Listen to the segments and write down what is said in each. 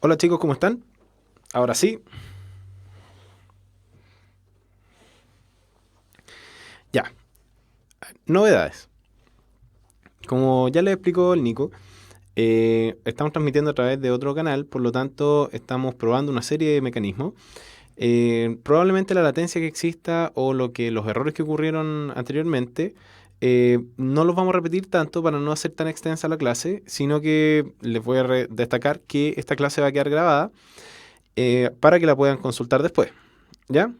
Hola chicos, ¿cómo están? Ahora sí, ya. Novedades. Como ya les explicó el Nico, estamos transmitiendo a través de otro canal, por lo tanto estamos probando una serie de mecanismos. Probablemente la latencia que exista o los errores que ocurrieron anteriormente no los vamos a repetir tanto para no hacer tan extensa la clase, sino que les voy a destacar que esta clase va a quedar grabada para que la puedan consultar después. ¿Ya?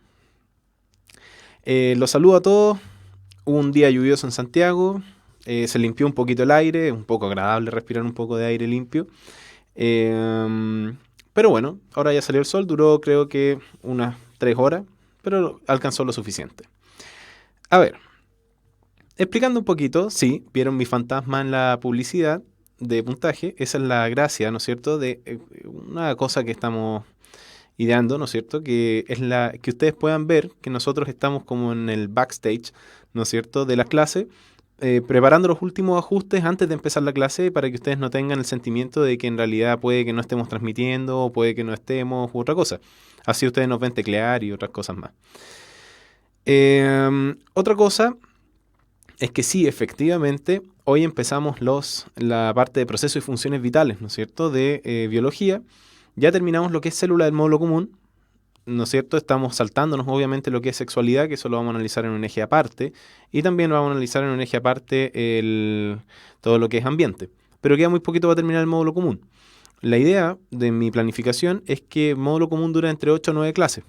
Los saludo a todos. Un día lluvioso en Santiago, se limpió un poquito el aire, es un poco agradable respirar un poco de aire limpio. Pero bueno, ahora ya salió el sol, duró creo que unas 3 horas, pero alcanzó lo suficiente. A ver, explicando un poquito, sí, vieron mi fantasma en la publicidad de puntaje, esa es la gracia, ¿no es cierto?, de una cosa que estamos ideando, ¿no es cierto?, que es la que ustedes puedan ver que nosotros estamos como en el backstage, ¿no es cierto?, de la clase, preparando los últimos ajustes antes de empezar la clase para que ustedes no tengan el sentimiento de que en realidad puede que no estemos transmitiendo o puede que no estemos u otra cosa. Así ustedes nos ven teclear y otras cosas más. Otra cosa es que sí, efectivamente, hoy empezamos la parte de procesos y funciones vitales, ¿no es cierto?, de biología. Ya terminamos lo que es célula del módulo común, ¿no es cierto? Estamos saltándonos obviamente lo que es sexualidad, que eso lo vamos a analizar en un eje aparte, y también vamos a analizar en un eje aparte todo lo que es ambiente. Pero queda muy poquito para terminar el módulo común. La idea de mi planificación es que el módulo común dura entre 8 o 9 clases,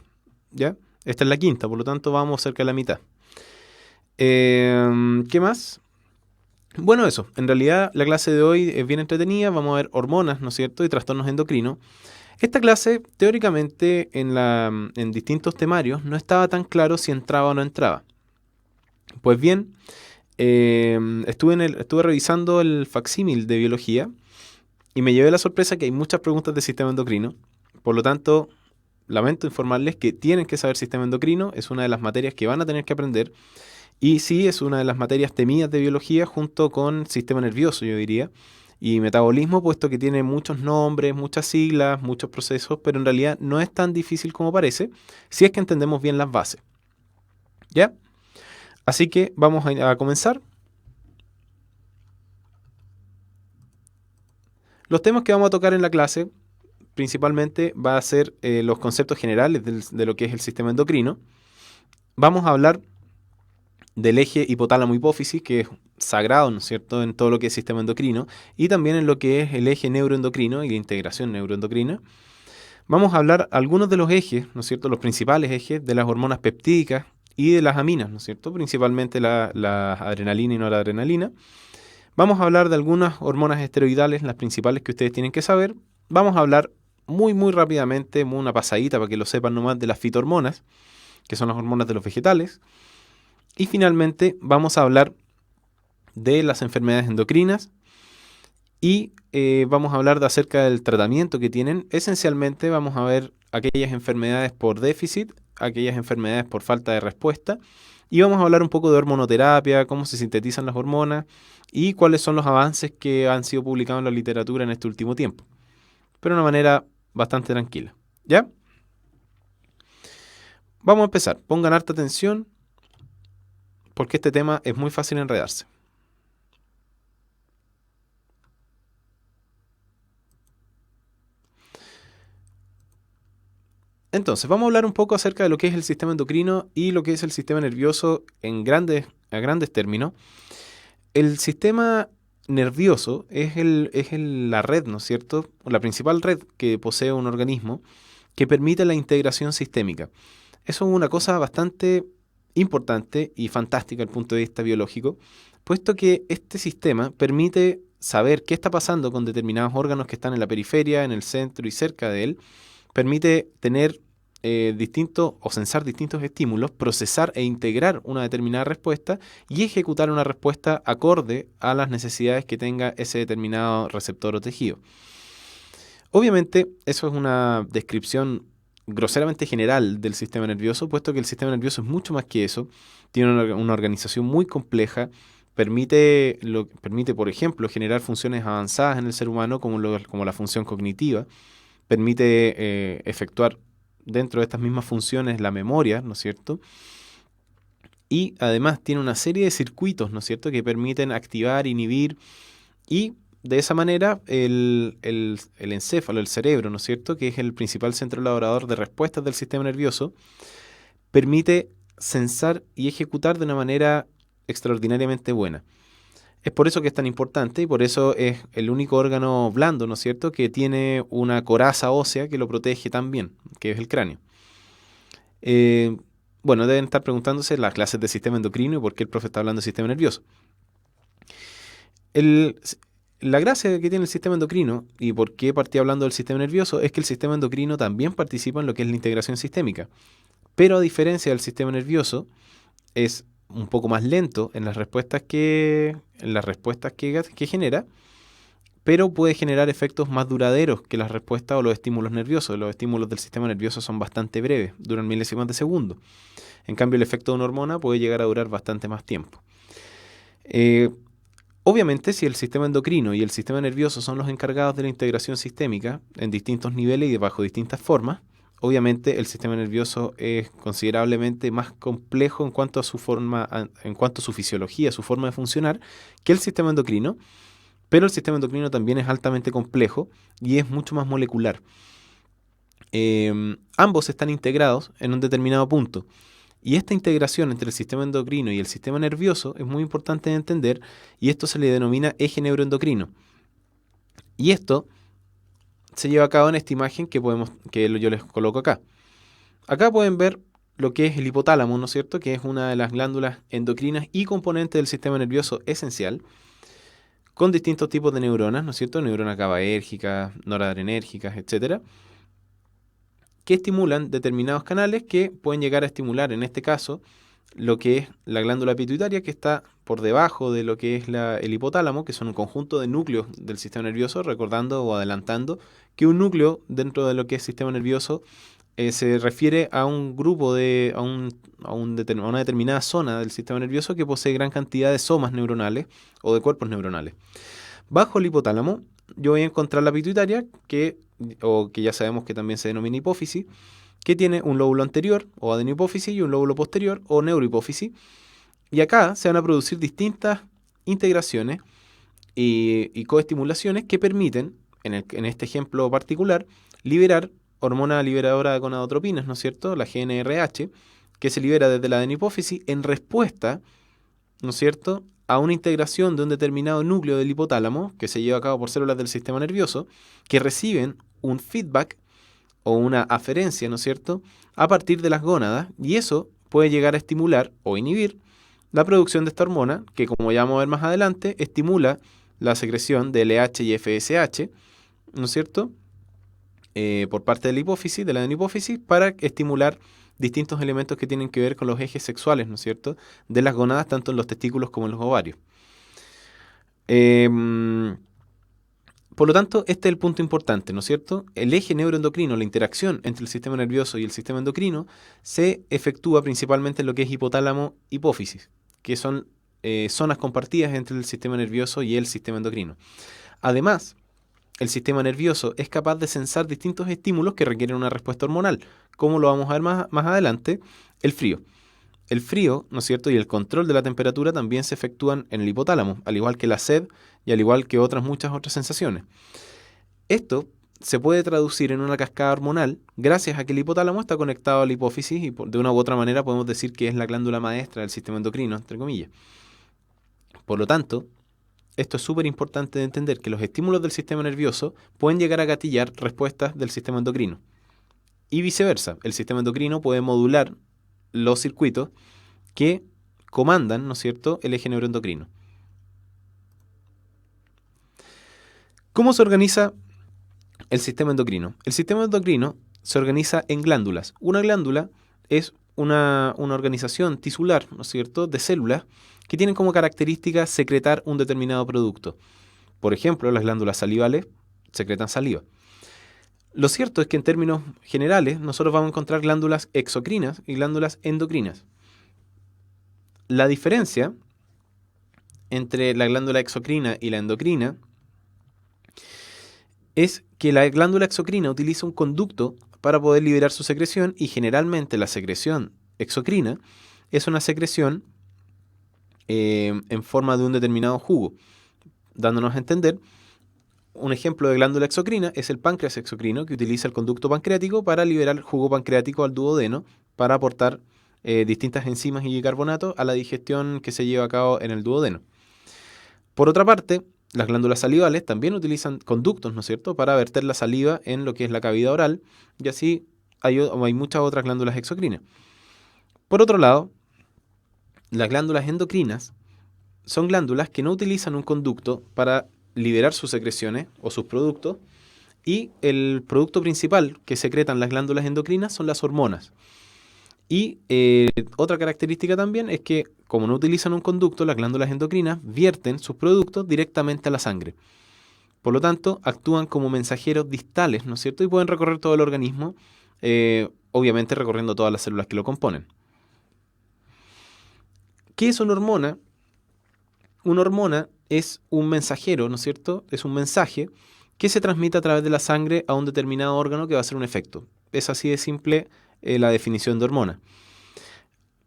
¿ya? Esta es la quinta, por lo tanto vamos cerca de la mitad. ¿Qué más? Bueno, eso. En realidad la clase de hoy es bien entretenida. Vamos a ver hormonas, ¿no es cierto? Y trastornos endocrinos. Esta clase, teóricamente, en distintos temarios, no estaba tan claro si entraba o no entraba. Pues bien, estuve revisando el facsímil de biología y me llevé la sorpresa que hay muchas preguntas de sistema endocrino. Por lo tanto, lamento informarles que tienen que saber sistema endocrino, es una de las materias que van a tener que aprender. Y sí, es una de las materias temidas de biología junto con sistema nervioso, yo diría, y metabolismo, puesto que tiene muchos nombres, muchas siglas, muchos procesos, pero en realidad no es tan difícil como parece, si es que entendemos bien las bases. ¿Ya? Así que vamos a comenzar. Los temas que vamos a tocar en la clase principalmente va a ser los conceptos generales de lo que es el sistema endocrino. Vamos a hablar del eje hipotálamo-hipófisis, que es sagrado, ¿no es cierto?, en todo lo que es sistema endocrino, y también en lo que es el eje neuroendocrino y la integración neuroendocrina. Vamos a hablar algunos de los ejes, ¿no es cierto?, los principales ejes de las hormonas peptídicas y de las aminas, ¿no es cierto?, principalmente la adrenalina y noradrenalina. Vamos a hablar de algunas hormonas esteroidales, las principales que ustedes tienen que saber. Vamos a hablar muy rápidamente, una pasadita para que lo sepan nomás, de las fitohormonas, que son las hormonas de los vegetales. Y finalmente vamos a hablar de las enfermedades endocrinas y vamos a hablar acerca del tratamiento que tienen. Esencialmente vamos a ver aquellas enfermedades por déficit, aquellas enfermedades por falta de respuesta y vamos a hablar un poco de hormonoterapia, cómo se sintetizan las hormonas y cuáles son los avances que han sido publicados en la literatura en este último tiempo. Pero de una manera bastante tranquila. ¿Ya? Vamos a empezar. Pongan harta atención porque este tema es muy fácil enredarse. Entonces, vamos a hablar un poco acerca de lo que es el sistema endocrino y lo que es el sistema nervioso a grandes términos. El sistema nervioso es la red, ¿no es cierto? La principal red que posee un organismo que permite la integración sistémica. Eso es una cosa bastante importante y fantástica desde el punto de vista biológico, puesto que este sistema permite saber qué está pasando con determinados órganos que están en la periferia, en el centro y cerca de él, permite tener distintos o sensar distintos estímulos, procesar e integrar una determinada respuesta y ejecutar una respuesta acorde a las necesidades que tenga ese determinado receptor o tejido. Obviamente, eso es una descripción groseramente general del sistema nervioso, puesto que el sistema nervioso es mucho más que eso, tiene una organización muy compleja, permite, por ejemplo, generar funciones avanzadas en el ser humano como la función cognitiva, permite efectuar dentro de estas mismas funciones la memoria, ¿no es cierto? Y además tiene una serie de circuitos, ¿no es cierto?, que permiten activar, inhibir, y de esa manera el encéfalo, el cerebro, ¿no es cierto?, que es el principal centro elaborador de respuestas del sistema nervioso, permite sensar y ejecutar de una manera extraordinariamente buena. Es por eso que es tan importante y por eso es el único órgano blando, ¿no es cierto?, que tiene una coraza ósea que lo protege tan bien, que es el cráneo. Bueno, deben estar preguntándose las clases de sistema endocrino y por qué el profe está hablando de sistema nervioso. La gracia que tiene el sistema endocrino y por qué partí hablando del sistema nervioso es que el sistema endocrino también participa en lo que es la integración sistémica. Pero a diferencia del sistema nervioso, es un poco más lento en las respuestas que genera, pero puede generar efectos más duraderos que las respuestas o los estímulos nerviosos. Los estímulos del sistema nervioso son bastante breves, duran milésimas de segundo. En cambio, el efecto de una hormona puede llegar a durar bastante más tiempo. Obviamente, si el sistema endocrino y el sistema nervioso son los encargados de la integración sistémica en distintos niveles y bajo distintas formas, obviamente el sistema nervioso es considerablemente más complejo en cuanto a su forma, en cuanto a su fisiología, su forma de funcionar, que el sistema endocrino, pero el sistema endocrino también es altamente complejo y es mucho más molecular. Ambos están integrados en un determinado punto. Y esta integración entre el sistema endocrino y el sistema nervioso es muy importante de entender, y esto se le denomina eje neuroendocrino. Y esto se lleva a cabo en esta imagen que yo les coloco acá. Acá pueden ver lo que es el hipotálamo, ¿no es cierto?, que es una de las glándulas endocrinas y componente del sistema nervioso esencial, con distintos tipos de neuronas, ¿no es cierto?, neuronas GABAérgicas, noradrenérgicas, etcétera, que estimulan determinados canales que pueden llegar a estimular, en este caso, lo que es la glándula pituitaria, que está por debajo de lo que es el hipotálamo, que son un conjunto de núcleos del sistema nervioso, recordando o adelantando que un núcleo dentro de lo que es sistema nervioso se refiere a un grupo a una determinada zona del sistema nervioso que posee gran cantidad de somas neuronales o de cuerpos neuronales. Bajo el hipotálamo yo voy a encontrar la pituitaria, que ya sabemos que también se denomina hipófisis, que tiene un lóbulo anterior o adenohipófisis y un lóbulo posterior o neurohipófisis. Y acá se van a producir distintas integraciones y coestimulaciones que permiten, en este ejemplo particular, liberar hormona liberadora de gonadotropinas, ¿no es cierto?, la GnRH, que se libera desde la adenohipófisis en respuesta, ¿no es cierto?, a una integración de un determinado núcleo del hipotálamo que se lleva a cabo por células del sistema nervioso que reciben un feedback o una aferencia, ¿no es cierto?, a partir de las gónadas, y eso puede llegar a estimular o inhibir la producción de esta hormona que, como ya vamos a ver más adelante, estimula la secreción de LH y FSH, ¿no es cierto?, por parte de la hipófisis, de la adenohipófisis, para estimular distintos elementos que tienen que ver con los ejes sexuales, ¿no es cierto?, de las gónadas, tanto en los testículos como en los ovarios. Por lo tanto, este es el punto importante, ¿no es cierto? El eje neuroendocrino, la interacción entre el sistema nervioso y el sistema endocrino, se efectúa principalmente en lo que es hipotálamo-hipófisis, que son zonas compartidas entre el sistema nervioso y el sistema endocrino. Además, el sistema nervioso es capaz de sensar distintos estímulos que requieren una respuesta hormonal, como lo vamos a ver más adelante, el frío. El frío, ¿no es cierto?, y el control de la temperatura también se efectúan en el hipotálamo, al igual que la sed y al igual que muchas otras sensaciones. Esto se puede traducir en una cascada hormonal gracias a que el hipotálamo está conectado a la hipófisis y de una u otra manera podemos decir que es la glándula maestra del sistema endocrino, entre comillas. Por lo tanto, esto es súper importante de entender, que los estímulos del sistema nervioso pueden llegar a gatillar respuestas del sistema endocrino. Y viceversa, el sistema endocrino puede modular los circuitos que comandan, ¿no es cierto?, el eje neuroendocrino. ¿Cómo se organiza el sistema endocrino? El sistema endocrino se organiza en glándulas. Una glándula es una organización tisular, ¿no es cierto?, de células que tienen como característica secretar un determinado producto. Por ejemplo, las glándulas salivales secretan saliva. Lo cierto es que en términos generales nosotros vamos a encontrar glándulas exocrinas y glándulas endocrinas. La diferencia entre la glándula exocrina y la endocrina es que la glándula exocrina utiliza un conducto para poder liberar su secreción, y generalmente la secreción exocrina es una secreción en forma de un determinado jugo, dándonos a entender. Un ejemplo de glándula exocrina es el páncreas exocrino, que utiliza el conducto pancreático para liberar jugo pancreático al duodeno para aportar distintas enzimas y bicarbonatos a la digestión que se lleva a cabo en el duodeno. Por otra parte, las glándulas salivales también utilizan conductos, ¿no es cierto?, para verter la saliva en lo que es la cavidad oral, y así hay muchas otras glándulas exocrinas. Por otro lado, las glándulas endocrinas son glándulas que no utilizan un conducto para liberar sus secreciones o sus productos, y el producto principal que secretan las glándulas endocrinas son las hormonas. Y otra característica también es que, como no utilizan un conducto, las glándulas endocrinas vierten sus productos directamente a la sangre. Por lo tanto, actúan como mensajeros distales, ¿no es cierto? Y pueden recorrer todo el organismo, obviamente recorriendo todas las células que lo componen. ¿Qué es una hormona? Una hormona es un mensajero, ¿no es cierto? Es un mensaje que se transmite a través de la sangre a un determinado órgano que va a hacer un efecto. Es así de simple la definición de hormona.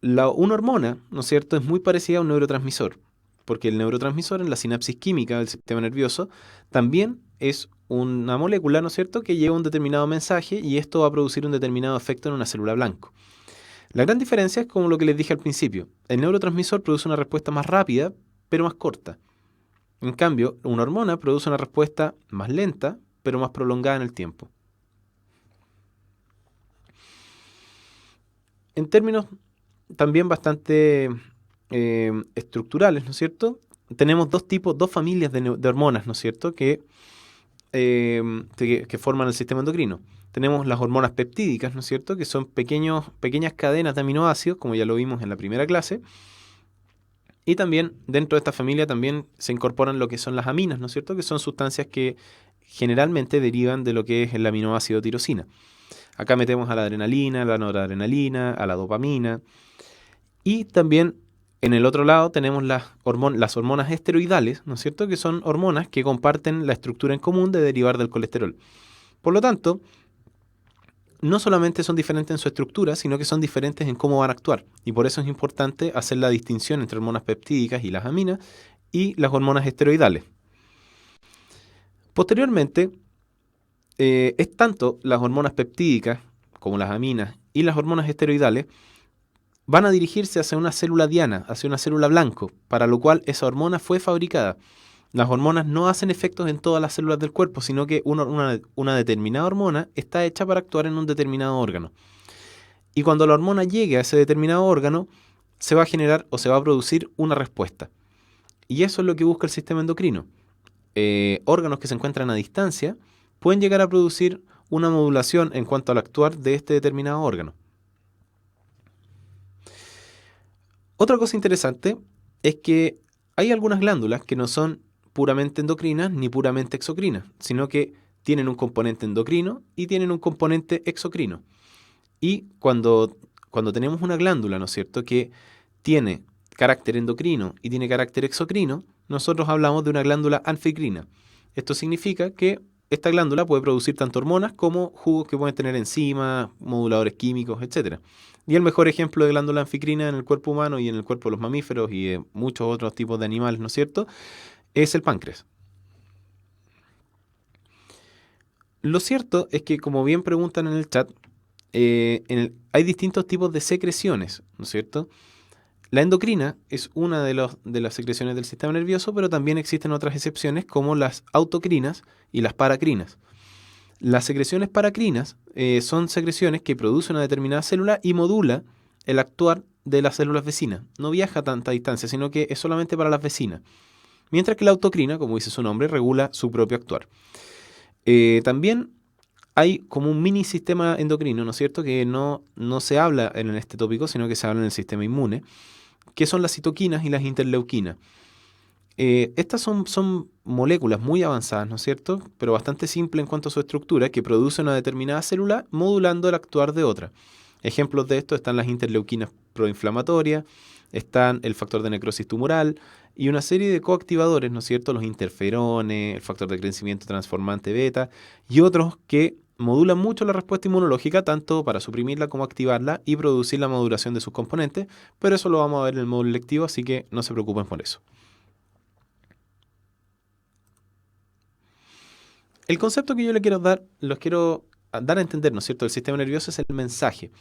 Una hormona, ¿no es cierto?, es muy parecida a un neurotransmisor, porque el neurotransmisor en la sinapsis química del sistema nervioso también es una molécula, ¿no es cierto?, que lleva un determinado mensaje, y esto va a producir un determinado efecto en una célula blanco. La gran diferencia es como lo que les dije al principio. El neurotransmisor produce una respuesta más rápida, pero más corta. En cambio, una hormona produce una respuesta más lenta, pero más prolongada en el tiempo. En términos también bastante estructurales, ¿no es cierto?, tenemos dos familias de hormonas, ¿no es cierto?, que forman el sistema endocrino. Tenemos las hormonas peptídicas, ¿no es cierto?, que son pequeñas cadenas de aminoácidos, como ya lo vimos en la primera clase. Y también dentro de esta familia también se incorporan lo que son las aminas, ¿no es cierto?, que son sustancias que generalmente derivan de lo que es el aminoácido tirosina. Acá metemos a la adrenalina, a la noradrenalina, a la dopamina. Y también en el otro lado tenemos las hormonas esteroidales, ¿no es cierto?, que son hormonas que comparten la estructura en común de derivar del colesterol. Por lo tanto, no solamente son diferentes en su estructura, sino que son diferentes en cómo van a actuar. Y por eso es importante hacer la distinción entre hormonas peptídicas y las aminas y las hormonas esteroidales. Posteriormente, es tanto las hormonas peptídicas como las aminas y las hormonas esteroidales van a dirigirse hacia una célula diana, hacia una célula blanco, para lo cual esa hormona fue fabricada. Las hormonas no hacen efectos en todas las células del cuerpo, sino que una determinada hormona está hecha para actuar en un determinado órgano. Y cuando la hormona llegue a ese determinado órgano, se va a generar o se va a producir una respuesta. Y eso es lo que busca el sistema endocrino. Órganos que se encuentran a distancia pueden llegar a producir una modulación en cuanto al actuar de este determinado órgano. Otra cosa interesante es que hay algunas glándulas que no son puramente endocrinas ni puramente exocrinas, sino que tienen un componente endocrino y tienen un componente exocrino. Y cuando tenemos una glándula, ¿no es cierto?, que tiene carácter endocrino y tiene carácter exocrino, nosotros hablamos de una glándula anficrina. Esto significa que esta glándula puede producir tanto hormonas como jugos que pueden tener enzimas, moduladores químicos, etc. Y el mejor ejemplo de glándula anficrina en el cuerpo humano y en el cuerpo de los mamíferos y de muchos otros tipos de animales, ¿no es cierto?, es el páncreas. Lo cierto es que, como bien preguntan en el chat, hay distintos tipos de secreciones, ¿no es cierto? La endocrina es una de las secreciones del sistema nervioso, pero también existen otras excepciones como las autocrinas y las paracrinas. Las secreciones paracrinas son secreciones que produce una determinada célula y modula el actuar de las células vecinas. No viaja a tanta distancia, sino que es solamente para las vecinas. Mientras que la autocrina, como dice su nombre, regula su propio actuar. También hay como un mini sistema endocrino, ¿no es cierto?, que no se habla en este tópico, sino que se habla en el sistema inmune, que son las citoquinas y las interleuquinas. Estas son moléculas muy avanzadas, ¿no es cierto?, pero bastante simples en cuanto a su estructura, que produce una determinada célula modulando el actuar de otra. Ejemplos de esto están las interleuquinas proinflamatorias, están el factor de necrosis tumoral y una serie de coactivadores, ¿no es cierto? Los interferones, el factor de crecimiento transformante beta y otros que modulan mucho la respuesta inmunológica, tanto para suprimirla como activarla y producir la modulación de sus componentes, pero eso lo vamos a ver en el módulo lectivo, así que no se preocupen por eso. El concepto que yo les quiero dar, los quiero dar a entender, ¿no es cierto? El sistema nervioso es el mensaje.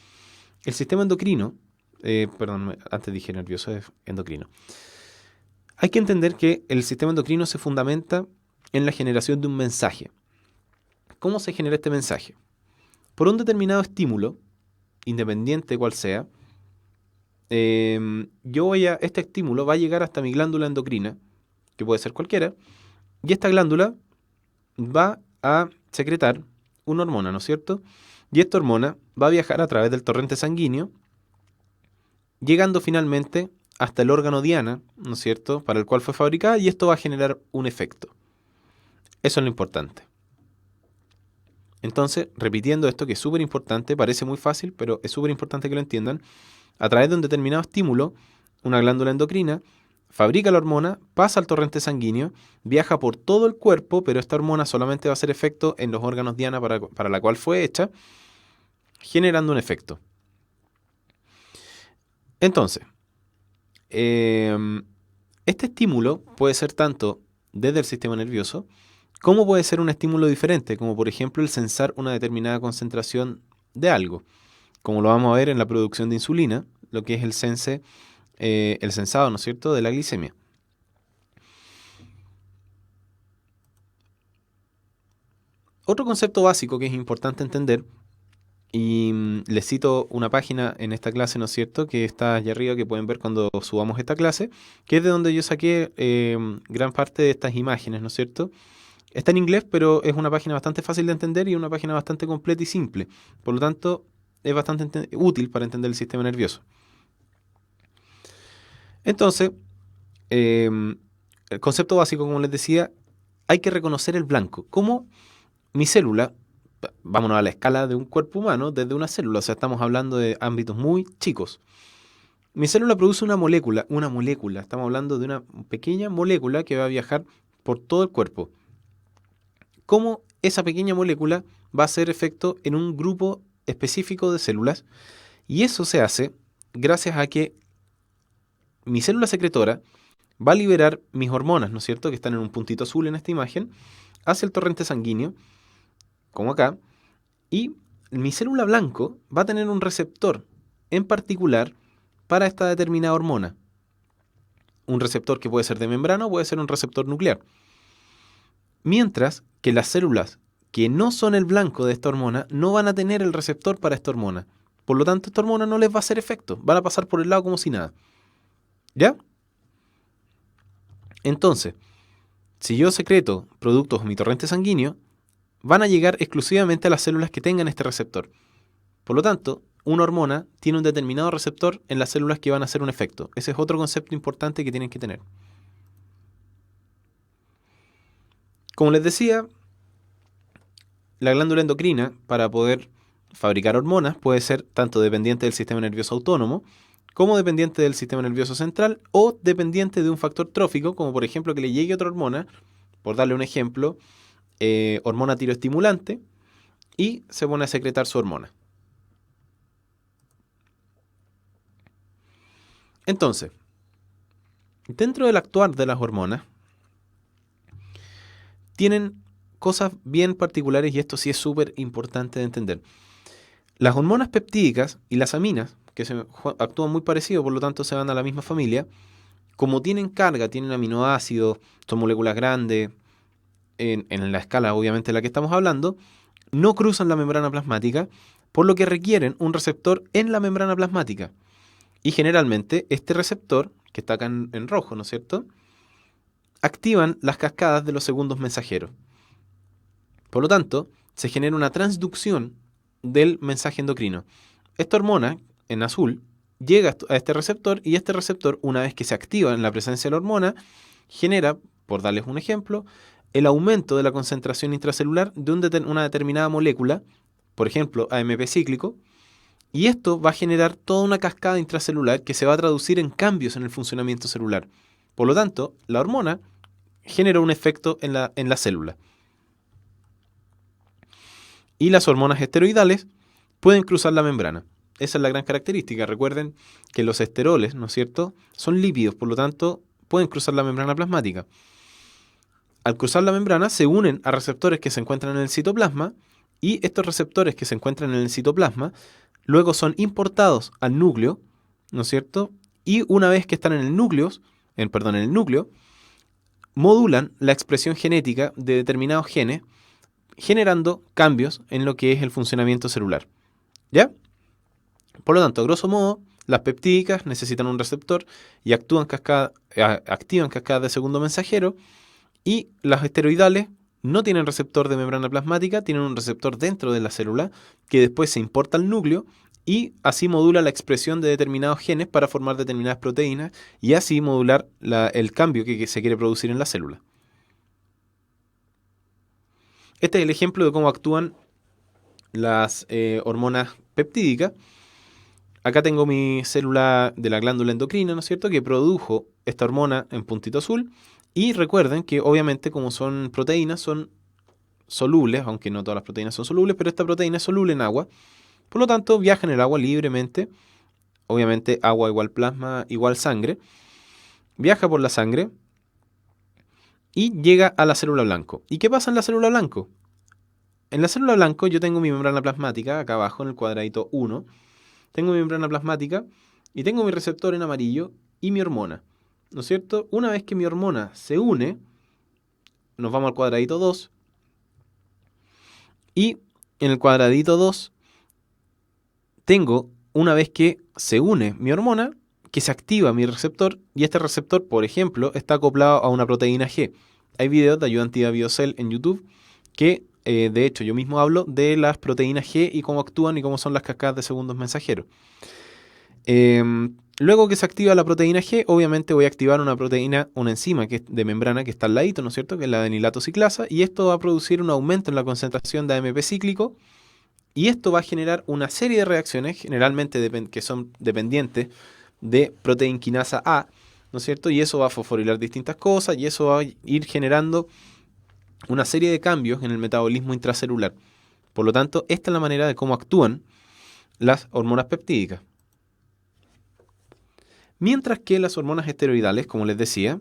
El sistema endocrino, perdón, antes dije nervioso, es endocrino. Hay que entender que el sistema endocrino se fundamenta en la generación de un mensaje. ¿Cómo se genera este mensaje? Por un determinado estímulo, independiente cual sea, este estímulo va a llegar hasta mi glándula endocrina, que puede ser cualquiera, y esta glándula va a secretar una hormona, ¿no es cierto? Y esta hormona va a viajar a través del torrente sanguíneo, llegando finalmente hasta el órgano diana, ¿no es cierto?, para el cual fue fabricada, y esto va a generar un efecto. Eso es lo importante. Entonces, repitiendo esto, que es súper importante, parece muy fácil, pero es súper importante que lo entiendan, a través de un determinado estímulo, una glándula endocrina fabrica la hormona, pasa al torrente sanguíneo, viaja por todo el cuerpo, pero esta hormona solamente va a hacer efecto en los órganos diana para la cual fue hecha, generando un efecto. Entonces, este estímulo puede ser tanto desde el sistema nervioso, como puede ser un estímulo diferente, como por ejemplo el sensar una determinada concentración de algo, como lo vamos a ver en la producción de insulina, lo que es el sensado, ¿no es cierto?, de la glicemia. Otro concepto básico que es importante entender, y les cito una página en esta clase, ¿no es cierto?, que está allá arriba, que pueden ver cuando subamos esta clase, que es de donde yo saqué gran parte de estas imágenes, ¿no es cierto? Está en inglés, pero es una página bastante fácil de entender y una página bastante completa y simple. Por lo tanto, es bastante útil para entender el sistema nervioso. Entonces, el concepto básico, como les decía, hay que reconocer el blanco. ¿Cómo mi célula, vámonos a la escala de un cuerpo humano, desde una célula, o sea, estamos hablando de ámbitos muy chicos. Mi célula produce una molécula, estamos hablando de una pequeña molécula que va a viajar por todo el cuerpo. ¿Cómo esa pequeña molécula va a hacer efecto en un grupo específico de células? Y eso se hace gracias a que mi célula secretora va a liberar mis hormonas, ¿no es cierto?, que están en un puntito azul en esta imagen, hacia el torrente sanguíneo, como acá, y mi célula blanco va a tener un receptor en particular para esta determinada hormona. Un receptor que puede ser de membrana o puede ser un receptor nuclear. Mientras que las células que no son el blanco de esta hormona no van a tener el receptor para esta hormona. Por lo tanto, esta hormona no les va a hacer efecto. Van a pasar por el lado como si nada. ¿Ya? Entonces, si yo secreto productos en mi torrente sanguíneo, van a llegar exclusivamente a las células que tengan este receptor. Por lo tanto, una hormona tiene un determinado receptor en las células que van a hacer un efecto. Ese es otro concepto importante que tienen que tener. Como les decía, la glándula endocrina, para poder fabricar hormonas, puede ser tanto dependiente del sistema nervioso autónomo, como dependiente del sistema nervioso central, o dependiente de un factor trófico, como por ejemplo que le llegue otra hormona, por darle un ejemplo, hormona tiroestimulante, y se pone a secretar su hormona. Entonces, dentro del actuar de las hormonas, tienen cosas bien particulares y esto sí es súper importante de entender. Las hormonas peptídicas y las aminas, que actúan muy parecido, por lo tanto se van a la misma familia, como tienen carga, tienen aminoácidos, son moléculas grandes, en la escala obviamente de la que estamos hablando, no cruzan la membrana plasmática, por lo que requieren un receptor en la membrana plasmática. Y generalmente este receptor, que está acá en rojo, ¿no es cierto?, activan las cascadas de los segundos mensajeros. Por lo tanto, se genera una transducción del mensaje endocrino. Esta hormona, en azul, llega a este receptor y este receptor, una vez que se activa en la presencia de la hormona, genera, por darles un ejemplo, el aumento de la concentración intracelular de una determinada molécula, por ejemplo, AMP cíclico, Y esto va a generar toda una cascada intracelular que se va a traducir en cambios en el funcionamiento celular. Por lo tanto, la hormona genera un efecto en la célula. Y las hormonas esteroidales pueden cruzar la membrana. Esa es la gran característica. Recuerden que los esteroles, ¿no es cierto?, son lípidos, por lo tanto, pueden cruzar la membrana plasmática. Al cruzar la membrana se unen a receptores que se encuentran en el citoplasma y estos receptores que se encuentran en el citoplasma luego son importados al núcleo, ¿no es cierto? Y una vez que están en el núcleo, modulan la expresión genética de determinados genes, generando cambios en lo que es el funcionamiento celular. ¿Ya? Por lo tanto, a grosso modo, las peptídicas necesitan un receptor y activan cascadas de segundo mensajero, y las esteroidales no tienen receptor de membrana plasmática, tienen un receptor dentro de la célula que después se importa al núcleo y así modula la expresión de determinados genes para formar determinadas proteínas y así modular el cambio que se quiere producir en la célula. Este es el ejemplo de cómo actúan las hormonas peptídicas. Acá tengo mi célula de la glándula endocrina, ¿no es cierto?, que produjo esta hormona en puntito azul. Y recuerden que obviamente como son proteínas, son solubles, aunque no todas las proteínas son solubles, pero esta proteína es soluble en agua. Por lo tanto, viaja en el agua libremente. Obviamente agua igual plasma igual sangre. Viaja por la sangre y llega a la célula blanco. ¿Y qué pasa en la célula blanco? En la célula blanco yo tengo mi membrana plasmática, acá abajo en el cuadradito 1. Tengo mi membrana plasmática y tengo mi receptor en amarillo y mi hormona, ¿no es cierto? Una vez que mi hormona se une, nos vamos al cuadradito 2. Y en el cuadradito 2 tengo, una vez que se une mi hormona, que se activa mi receptor, y este receptor, por ejemplo, está acoplado a una proteína G. Hay videos de Ayudantia Biocell en YouTube que, de hecho, yo mismo hablo de las proteínas G y cómo actúan y cómo son las cascadas de segundos mensajeros. Luego que se activa la proteína G, obviamente voy a activar una enzima que es de membrana que está al ladito, ¿no es cierto?, que es la adenilato ciclasa, y esto va a producir un aumento en la concentración de AMP cíclico, y esto va a generar una serie de reacciones, generalmente que son dependientes de proteinquinasa A, ¿no es cierto?, y eso va a fosforilar distintas cosas, y eso va a ir generando una serie de cambios en el metabolismo intracelular. Por lo tanto, esta es la manera de cómo actúan las hormonas peptídicas. Mientras que las hormonas esteroidales, como les decía,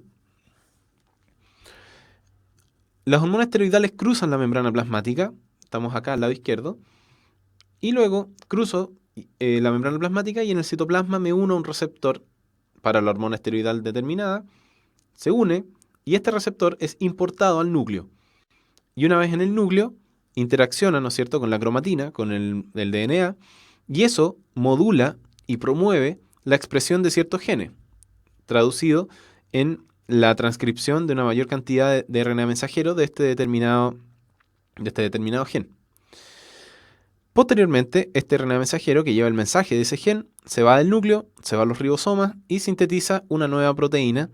las hormonas esteroidales cruzan la membrana plasmática, estamos acá al lado izquierdo, y luego cruzo la membrana plasmática y en el citoplasma me uno a un receptor para la hormona esteroidal determinada, se une y este receptor es importado al núcleo. Y una vez en el núcleo, interacciona, ¿no es cierto?, con la cromatina, con el DNA, y eso modula y promueve la expresión de ciertos genes, traducido en la transcripción de una mayor cantidad de RNA mensajero de este determinado gen. Posteriormente, este RNA mensajero que lleva el mensaje de ese gen se va del núcleo, se va a los ribosomas y sintetiza una nueva proteína,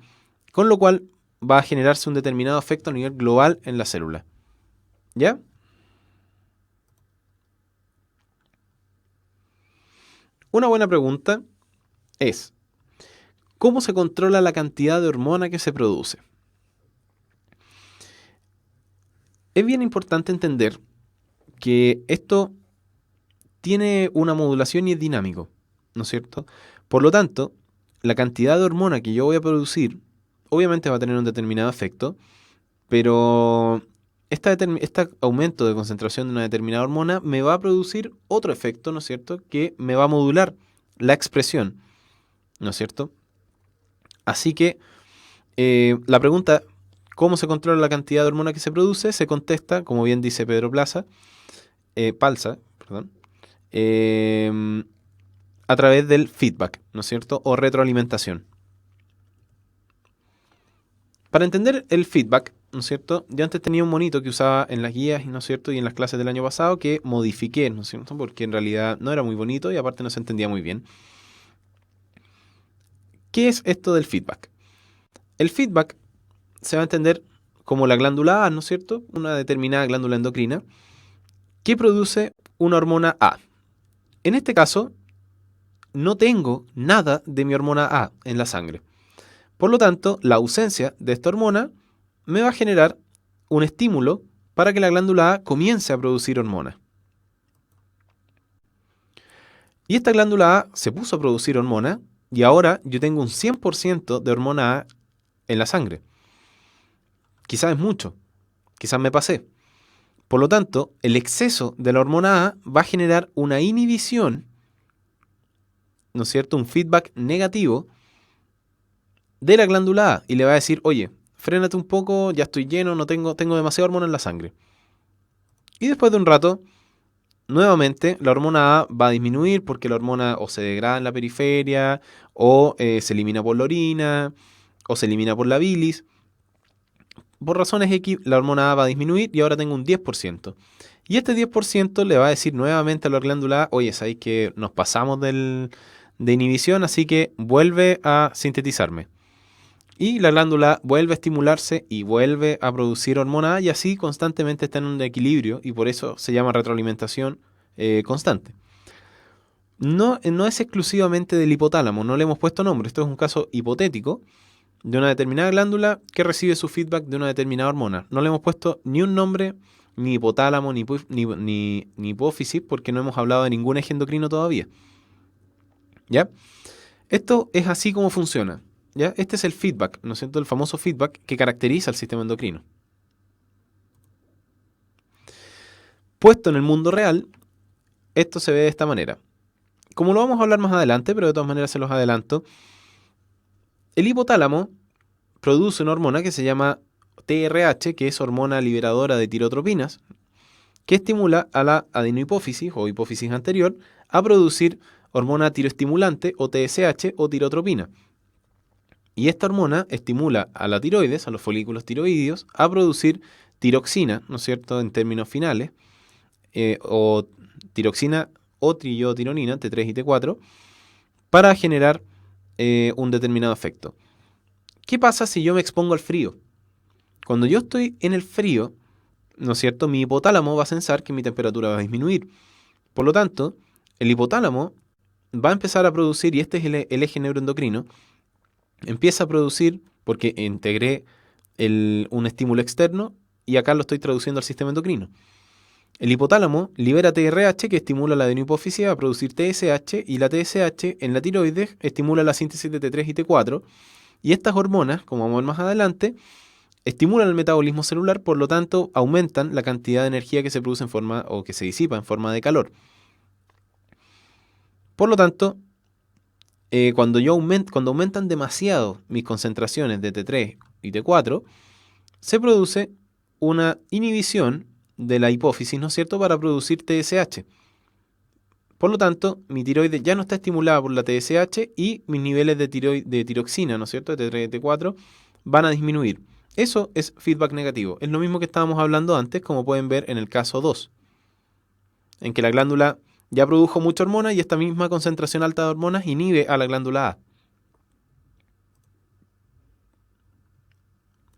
con lo cual va a generarse un determinado efecto a nivel global en la célula. ¿Ya? Una buena pregunta es, ¿cómo se controla la cantidad de hormona que se produce? Es bien importante entender que esto tiene una modulación y es dinámico, ¿no es cierto? Por lo tanto, la cantidad de hormona que yo voy a producir, obviamente va a tener un determinado efecto, pero este aumento de concentración de una determinada hormona me va a producir otro efecto, ¿no es cierto?, que me va a modular la expresión, ¿no es cierto? Así que la pregunta, ¿cómo se controla la cantidad de hormona que se produce? Se contesta, como bien dice Pedro Palsa, a través del feedback, ¿no es cierto?, o retroalimentación. Para entender el feedback, ¿no es cierto?, yo antes tenía un monito que usaba en las guías, ¿no es cierto?, y en las clases del año pasado que modifiqué, ¿no es cierto?, porque en realidad no era muy bonito y aparte no se entendía muy bien. ¿Qué es esto del feedback? El feedback se va a entender como la glándula A, ¿no es cierto?, una determinada glándula endocrina que produce una hormona A. En este caso, no tengo nada de mi hormona A en la sangre. Por lo tanto, la ausencia de esta hormona me va a generar un estímulo para que la glándula A comience a producir hormonas. Y esta glándula A se puso a producir hormona y ahora yo tengo un 100% de hormona A en la sangre. Quizás es mucho, quizás me pasé. Por lo tanto, el exceso de la hormona A va a generar una inhibición, ¿no es cierto? Un feedback negativo de la glándula A y le va a decir, oye, frénate un poco, ya estoy lleno, tengo demasiada hormona en la sangre. Y después de un rato, nuevamente la hormona A va a disminuir porque la hormona o se degrada en la periferia, o se elimina por la orina, o se elimina por la bilis. Por razones X, la hormona A va a disminuir y ahora tengo un 10%. Y este 10% le va a decir nuevamente a la glándula A, oye, sabéis que nos pasamos de inhibición, así que vuelve a sintetizarme. Y la glándula vuelve a estimularse y vuelve a producir hormona A y así constantemente está en un equilibrio y por eso se llama retroalimentación constante. No es exclusivamente del hipotálamo, no le hemos puesto nombre, esto es un caso hipotético de una determinada glándula que recibe su feedback de una determinada hormona. No le hemos puesto ni un nombre, ni hipotálamo, ni hipófisis, porque no hemos hablado de ningún eje endocrino todavía. ¿Ya? Esto es así como funciona. ¿Ya? Este es el feedback, ¿no es cierto? El famoso feedback que caracteriza al sistema endocrino. Puesto en el mundo real, esto se ve de esta manera. Como lo vamos a hablar más adelante, pero de todas maneras se los adelanto, el hipotálamo produce una hormona que se llama TRH, que es hormona liberadora de tirotropinas, que estimula a la adenohipófisis o hipófisis anterior a producir hormona tiroestimulante o TSH o tirotropina. Y esta hormona estimula a la tiroides, a los folículos tiroideos, a producir tiroxina, ¿no es cierto?, en términos finales, o tiroxina o triotironina, T3 y T4, para generar un determinado efecto. ¿Qué pasa si yo me expongo al frío? Cuando yo estoy en el frío, ¿no es cierto?, mi hipotálamo va a pensar que mi temperatura va a disminuir. Por lo tanto, el hipotálamo va a empezar a producir, y este es el eje neuroendocrino, empieza a producir, porque integré un estímulo externo, y acá lo estoy traduciendo al sistema endocrino. El hipotálamo libera TRH que estimula la adenohipófisis a producir TSH y la TSH en la tiroides estimula la síntesis de T3 y T4 y estas hormonas, como vamos a ver más adelante, estimulan el metabolismo celular, por lo tanto aumentan la cantidad de energía que se produce en forma o que se disipa en forma de calor. Por lo tanto, cuando aumentan demasiado mis concentraciones de T3 y T4, se produce una inhibición de la hipófisis, ¿no es cierto?, para producir TSH. Por lo tanto, mi tiroides ya no está estimulada por la TSH y mis niveles de tiroxina, ¿no es cierto?, de T3 y T4, van a disminuir. Eso es feedback negativo. Es lo mismo que estábamos hablando antes, como pueden ver en el caso 2, en que la glándula ya produjo mucha hormona y esta misma concentración alta de hormonas inhibe a la glándula A.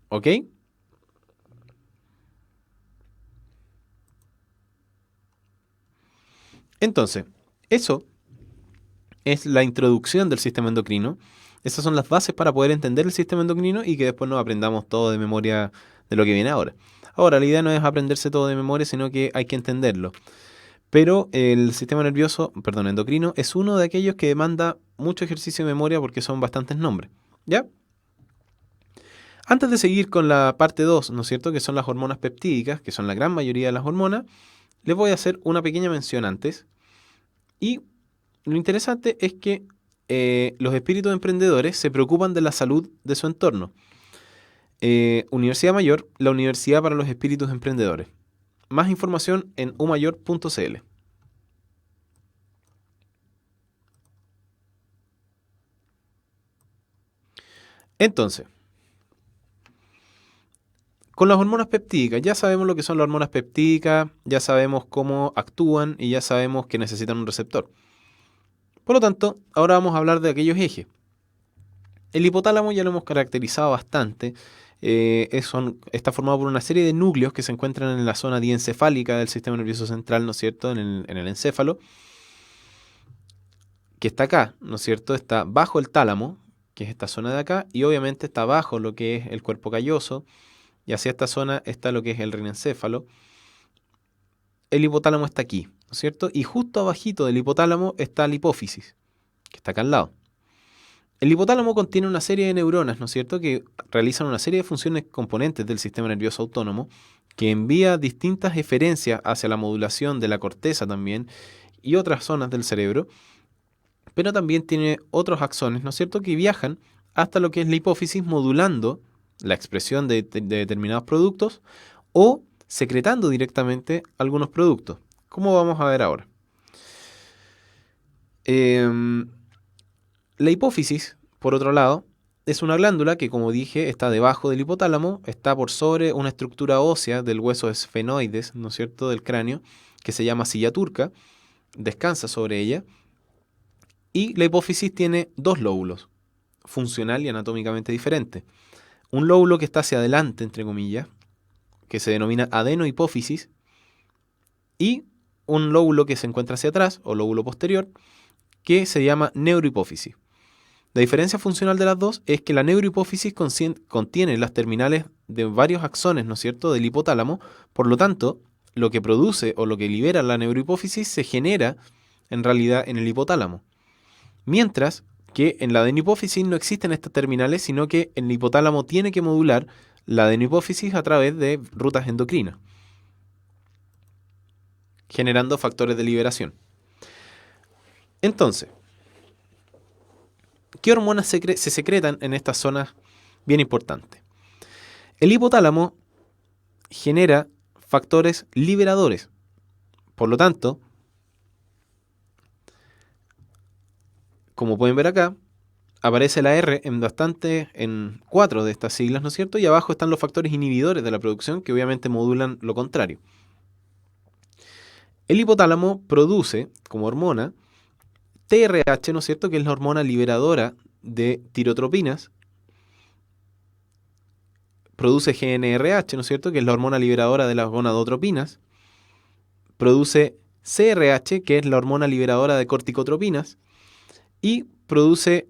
¿Ok? Entonces, eso es la introducción del sistema endocrino. Esas son las bases para poder entender el sistema endocrino y que después nos aprendamos todo de memoria de lo que viene ahora. Ahora, la idea no es aprenderse todo de memoria, sino que hay que entenderlo. Pero el sistema endocrino, es uno de aquellos que demanda mucho ejercicio de memoria porque son bastantes nombres. ¿Ya? Antes de seguir con la parte 2, ¿no es cierto?, que son las hormonas peptídicas, que son la gran mayoría de las hormonas, les voy a hacer una pequeña mención antes. Y lo interesante es que los espíritus emprendedores se preocupan de la salud de su entorno. Universidad Mayor, la universidad para los espíritus emprendedores. Más información en umayor.cl. Entonces, con las hormonas peptídicas, ya sabemos lo que son las hormonas peptídicas, ya sabemos cómo actúan y ya sabemos que necesitan un receptor. Por lo tanto, ahora vamos a hablar de aquellos ejes. El hipotálamo ya lo hemos caracterizado bastante. Está formado por una serie de núcleos que se encuentran en la zona diencefálica del sistema nervioso central, ¿no es cierto?, en el encéfalo, que está acá, ¿no es cierto? Está bajo el tálamo, que es esta zona de acá, y obviamente está bajo lo que es el cuerpo calloso, y hacia esta zona está lo que es el rinencéfalo. El hipotálamo está aquí, ¿no es cierto? Y justo abajito del hipotálamo está la hipófisis, que está acá al lado. El hipotálamo contiene una serie de neuronas, ¿no es cierto?, que realizan una serie de funciones componentes del sistema nervioso autónomo, que envía distintas eferencias hacia la modulación de la corteza también y otras zonas del cerebro, pero también tiene otros axones, ¿no es cierto?, que viajan hasta lo que es la hipófisis modulando la expresión de determinados productos o secretando directamente algunos productos, como vamos a ver ahora. La hipófisis, por otro lado, es una glándula que, como dije, está debajo del hipotálamo, está por sobre una estructura ósea del hueso esfenoides, ¿no es cierto?, del cráneo, que se llama silla turca, descansa sobre ella, y la hipófisis tiene dos lóbulos, funcional y anatómicamente diferentes. Un lóbulo que está hacia adelante, entre comillas, que se denomina adenohipófisis, y un lóbulo que se encuentra hacia atrás, o lóbulo posterior, que se llama neurohipófisis. La diferencia funcional de las dos es que la neurohipófisis contiene las terminales de varios axones, ¿no es cierto?, del hipotálamo, por lo tanto, lo que produce o lo que libera la neurohipófisis se genera en realidad en el hipotálamo. Mientras que en la adenohipófisis no existen estas terminales, sino que el hipotálamo tiene que modular la adenohipófisis a través de rutas endocrinas, generando factores de liberación. Entonces, ¿qué hormonas se secretan en estas zonas bien importantes? El hipotálamo genera factores liberadores. Por lo tanto, como pueden ver acá, aparece la R en 4 de estas siglas, ¿no es cierto? Y abajo están los factores inhibidores de la producción que obviamente modulan lo contrario. El hipotálamo produce como hormona TRH, ¿no es cierto?, que es la hormona liberadora de tirotropinas. Produce GnRH, ¿no es cierto?, que es la hormona liberadora de las gonadotropinas. Produce CRH, que es la hormona liberadora de corticotropinas. Y produce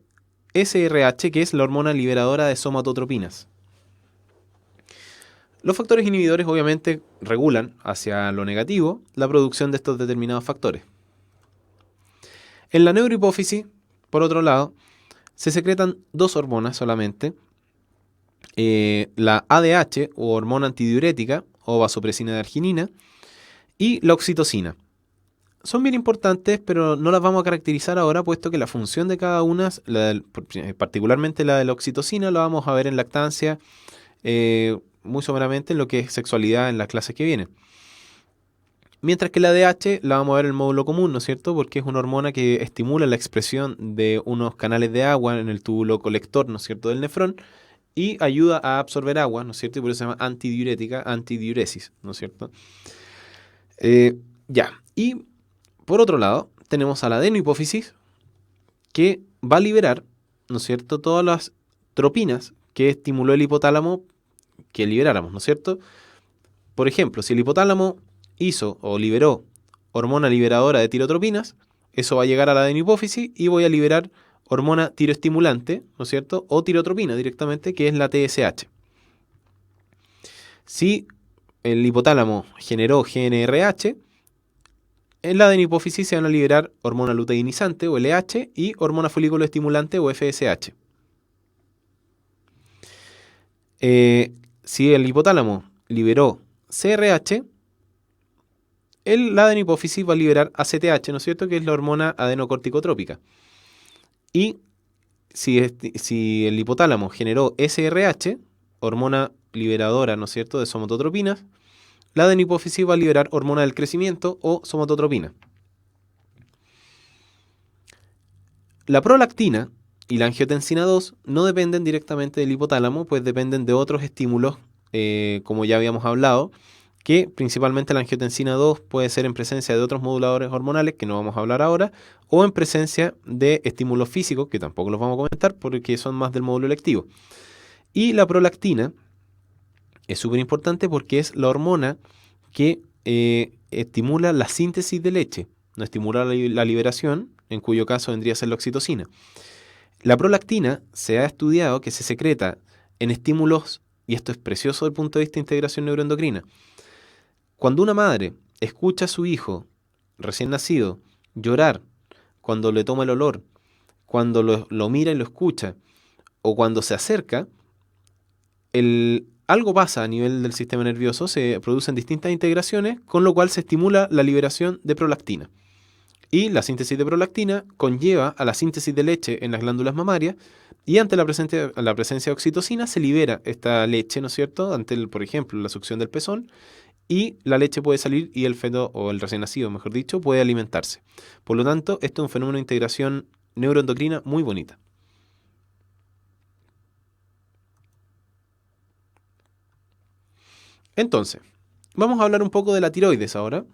SRH, que es la hormona liberadora de somatotropinas. Los factores inhibidores obviamente regulan hacia lo negativo la producción de estos determinados factores. En la neurohipófisis, por otro lado, se secretan dos hormonas solamente, la ADH o hormona antidiurética o vasopresina de arginina y la oxitocina. Son bien importantes, pero no las vamos a caracterizar ahora, puesto que la función de cada una, particularmente la de la oxitocina, la vamos a ver en lactancia, muy someramente en lo que es sexualidad en las clases que vienen. Mientras que la ADH la vamos a ver en el módulo común, ¿no es cierto? Porque es una hormona que estimula la expresión de unos canales de agua en el túbulo colector, ¿no es cierto?, del nefrón, y ayuda a absorber agua, ¿no es cierto? Y por eso se llama antidiurética, antidiuresis, ¿no es cierto? Y por otro lado, tenemos a la adenohipófisis, que va a liberar, ¿no es cierto?, todas las tropinas que estimuló el hipotálamo que liberáramos, ¿no es cierto? Por ejemplo, si el hipotálamo hizo o liberó hormona liberadora de tirotropinas, eso va a llegar a la adenohipófisis y voy a liberar hormona tiroestimulante, ¿no es cierto?, o tirotropina directamente, que es la TSH. Si el hipotálamo generó GnRH, en la adenohipófisis se van a liberar hormona luteinizante o LH y hormona folículo estimulante o FSH. Si el hipotálamo liberó CRH, la adenohipófisis va a liberar ACTH, ¿no es cierto?, que es la hormona adenocorticotrópica. Y si el hipotálamo generó SRH, hormona liberadora, ¿no es cierto?, de somatotropinas, la adenohipófisis va a liberar hormona del crecimiento o somatotropina. La prolactina y la angiotensina 2 no dependen directamente del hipotálamo, pues dependen de otros estímulos, como ya habíamos hablado, que principalmente la angiotensina 2 puede ser en presencia de otros moduladores hormonales, que no vamos a hablar ahora, o en presencia de estímulos físicos, que tampoco los vamos a comentar porque son más del módulo electivo. Y la prolactina es súper importante porque es la hormona que estimula la síntesis de leche, no estimula la liberación, en cuyo caso vendría a ser la oxitocina. La prolactina se ha estudiado que se secreta en estímulos, y esto es precioso desde el punto de vista de integración neuroendocrina. Cuando una madre escucha a su hijo recién nacido llorar, cuando le toma el olor, cuando lo mira y lo escucha, o cuando se acerca, algo pasa a nivel del sistema nervioso, se producen distintas integraciones, con lo cual se estimula la liberación de prolactina. Y la síntesis de prolactina conlleva a la síntesis de leche en las glándulas mamarias, y ante la presencia de oxitocina se libera esta leche, ¿no es cierto?, ante, por ejemplo, la succión del pezón, y la leche puede salir y el feto, o el recién nacido, mejor dicho, puede alimentarse. Por lo tanto, esto es un fenómeno de integración neuroendocrina muy bonita. Entonces, vamos a hablar un poco de la tiroides ahora,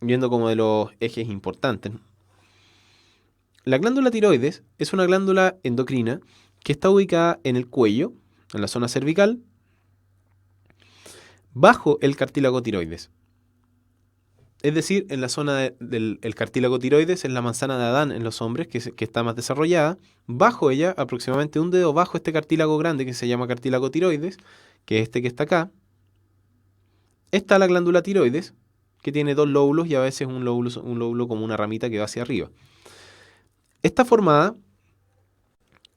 viendo como de los ejes importantes. La glándula tiroides es una glándula endocrina que está ubicada en el cuello, en la zona cervical, bajo el cartílago tiroides. Es decir, en la zona del cartílago tiroides, es la manzana de Adán en los hombres, que está más desarrollada. Bajo ella, aproximadamente un dedo bajo este cartílago grande que se llama cartílago tiroides, que es este que está acá, está la glándula tiroides, que tiene dos lóbulos y a veces un lóbulo como una ramita que va hacia arriba. Está formada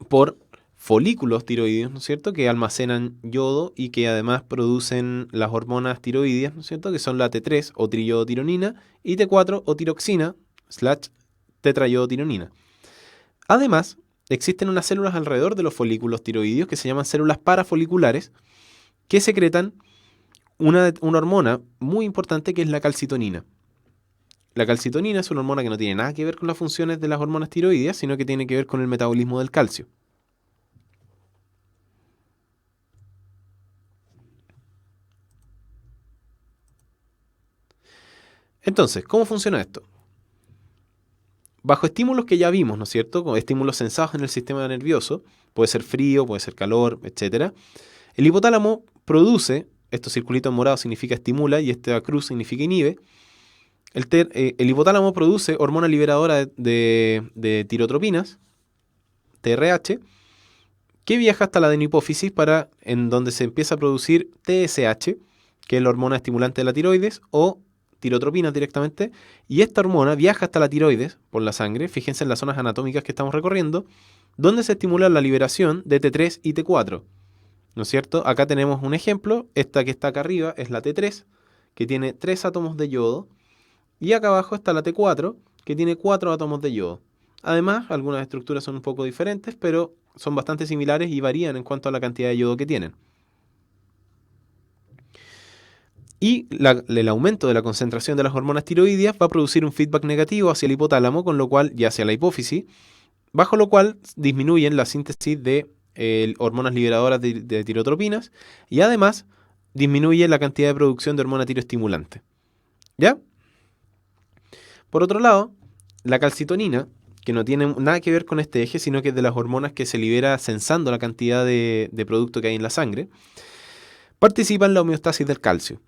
por folículos tiroideos, ¿no es cierto?, que almacenan yodo y que además producen las hormonas tiroideas, ¿no es cierto?, que son la T3 o triyodotironina y T4 o tiroxina / tetrayodotironina. Además, existen unas células alrededor de los folículos tiroideos que se llaman células parafoliculares que secretan una hormona muy importante que es la calcitonina. La calcitonina es una hormona que no tiene nada que ver con las funciones de las hormonas tiroideas, sino que tiene que ver con el metabolismo del calcio. Entonces, ¿cómo funciona esto? Bajo estímulos que ya vimos, ¿no es cierto? Con estímulos sensados en el sistema nervioso, puede ser frío, puede ser calor, etc. El hipotálamo produce, estos circulitos morados significa estimula y esta cruz significa inhibe. El hipotálamo produce hormona liberadora de tirotropinas, TRH, que viaja hasta la adenohipófisis en donde se empieza a producir TSH, que es la hormona estimulante de la tiroides, o tirotropinas directamente, y esta hormona viaja hasta la tiroides por la sangre, fíjense en las zonas anatómicas que estamos recorriendo, donde se estimula la liberación de T3 y T4, ¿no es cierto? Acá tenemos un ejemplo, esta que está acá arriba es la T3, que tiene 3 átomos de yodo, y acá abajo está la T4, que tiene 4 átomos de yodo. Además, algunas estructuras son un poco diferentes, pero son bastante similares y varían en cuanto a la cantidad de yodo que tienen. Y el aumento de la concentración de las hormonas tiroideas va a producir un feedback negativo hacia el hipotálamo, con lo cual, y hacia la hipófisis, bajo lo cual disminuyen la síntesis de hormonas liberadoras de tirotropinas y además disminuye la cantidad de producción de hormona tiroestimulante. ¿Ya? Por otro lado, la calcitonina, que no tiene nada que ver con este eje, sino que es de las hormonas que se libera sensando la cantidad de producto que hay en la sangre, participa en la homeostasis del calcio.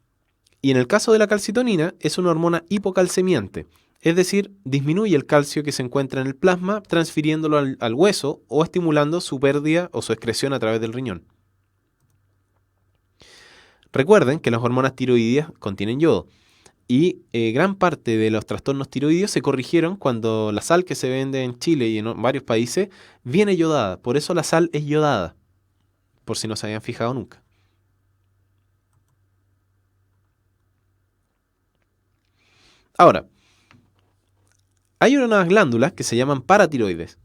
Y en el caso de la calcitonina, es una hormona hipocalcemiante, es decir, disminuye el calcio que se encuentra en el plasma, transfiriéndolo al hueso o estimulando su pérdida o su excreción a través del riñón. Recuerden que las hormonas tiroideas contienen yodo y gran parte de los trastornos tiroideos se corrigieron cuando la sal que se vende en Chile y en varios países viene yodada. Por eso la sal es yodada, por si no se habían fijado nunca. Ahora, hay unas glándulas que se llaman paratiroides,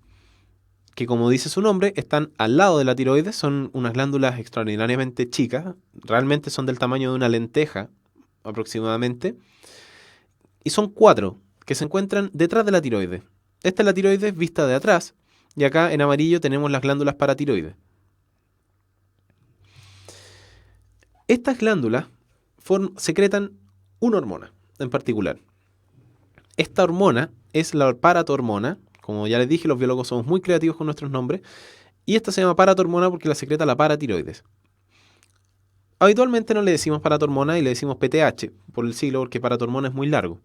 que como dice su nombre, están al lado de la tiroides, son unas glándulas extraordinariamente chicas, realmente son del tamaño de una lenteja aproximadamente, y son 4 que se encuentran detrás de la tiroides. Esta es la tiroides vista de atrás, y acá en amarillo tenemos las glándulas paratiroides. Estas glándulas secretan una hormona en particular. Esta hormona es la paratormona. Como ya les dije, los biólogos somos muy creativos con nuestros nombres. Y esta se llama paratormona porque la secreta la paratiroides. Habitualmente no le decimos paratormona y le decimos PTH por el siglo, porque paratormona es muy largo.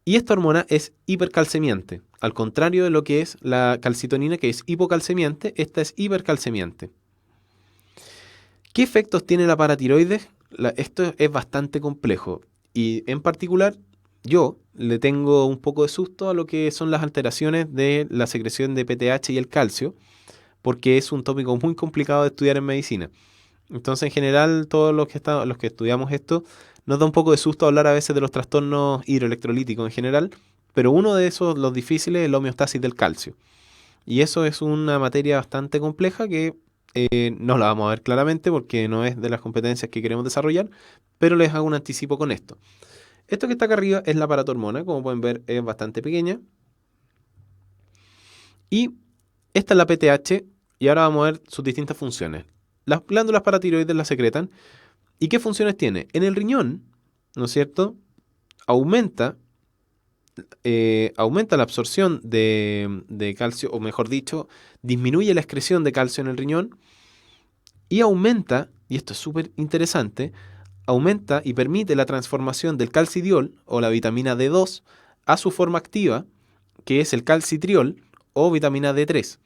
Y esta hormona es hipercalcemiante. Al contrario de lo que es la calcitonina, que es hipocalcemiante, esta es hipercalcemiante. ¿Qué efectos tiene la paratiroides? Esto es bastante complejo. Y en particular, yo le tengo un poco de susto a lo que son las alteraciones de la secreción de PTH y el calcio, porque es un tópico muy complicado de estudiar en medicina. Entonces, en general, todos los que estudiamos esto, nos da un poco de susto hablar a veces de los trastornos hidroelectrolíticos en general, pero uno de esos, los difíciles, es la homeostasis del calcio. Y eso es una materia bastante compleja que no la vamos a ver claramente porque no es de las competencias que queremos desarrollar, pero les hago un anticipo con esto. Esto que está acá arriba es la paratormona, como pueden ver es bastante pequeña. Y esta es la PTH y ahora vamos a ver sus distintas funciones. Las glándulas paratiroides las secretan. ¿Y qué funciones tiene? En el riñón, ¿no es cierto? Aumenta la absorción de calcio, o mejor dicho, disminuye la excreción de calcio en el riñón y aumenta, y esto es súper interesante, aumenta y permite la transformación del calcidiol o la vitamina D2 a su forma activa, que es el calcitriol o vitamina D3.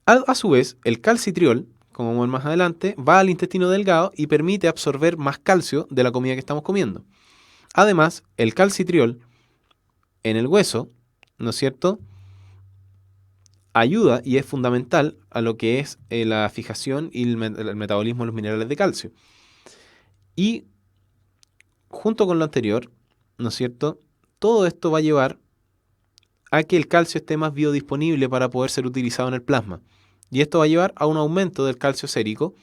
A su vez, el calcitriol, como vamos a ver más adelante, va al intestino delgado y permite absorber más calcio de la comida que estamos comiendo. Además, el calcitriol en el hueso, ¿no es cierto?, ayuda y es fundamental a lo que es la fijación y el metabolismo de los minerales de calcio. Y junto con lo anterior, ¿no es cierto?, todo esto va a llevar a que el calcio esté más biodisponible para poder ser utilizado en el plasma. Y esto va a llevar a un aumento del calcio sérico,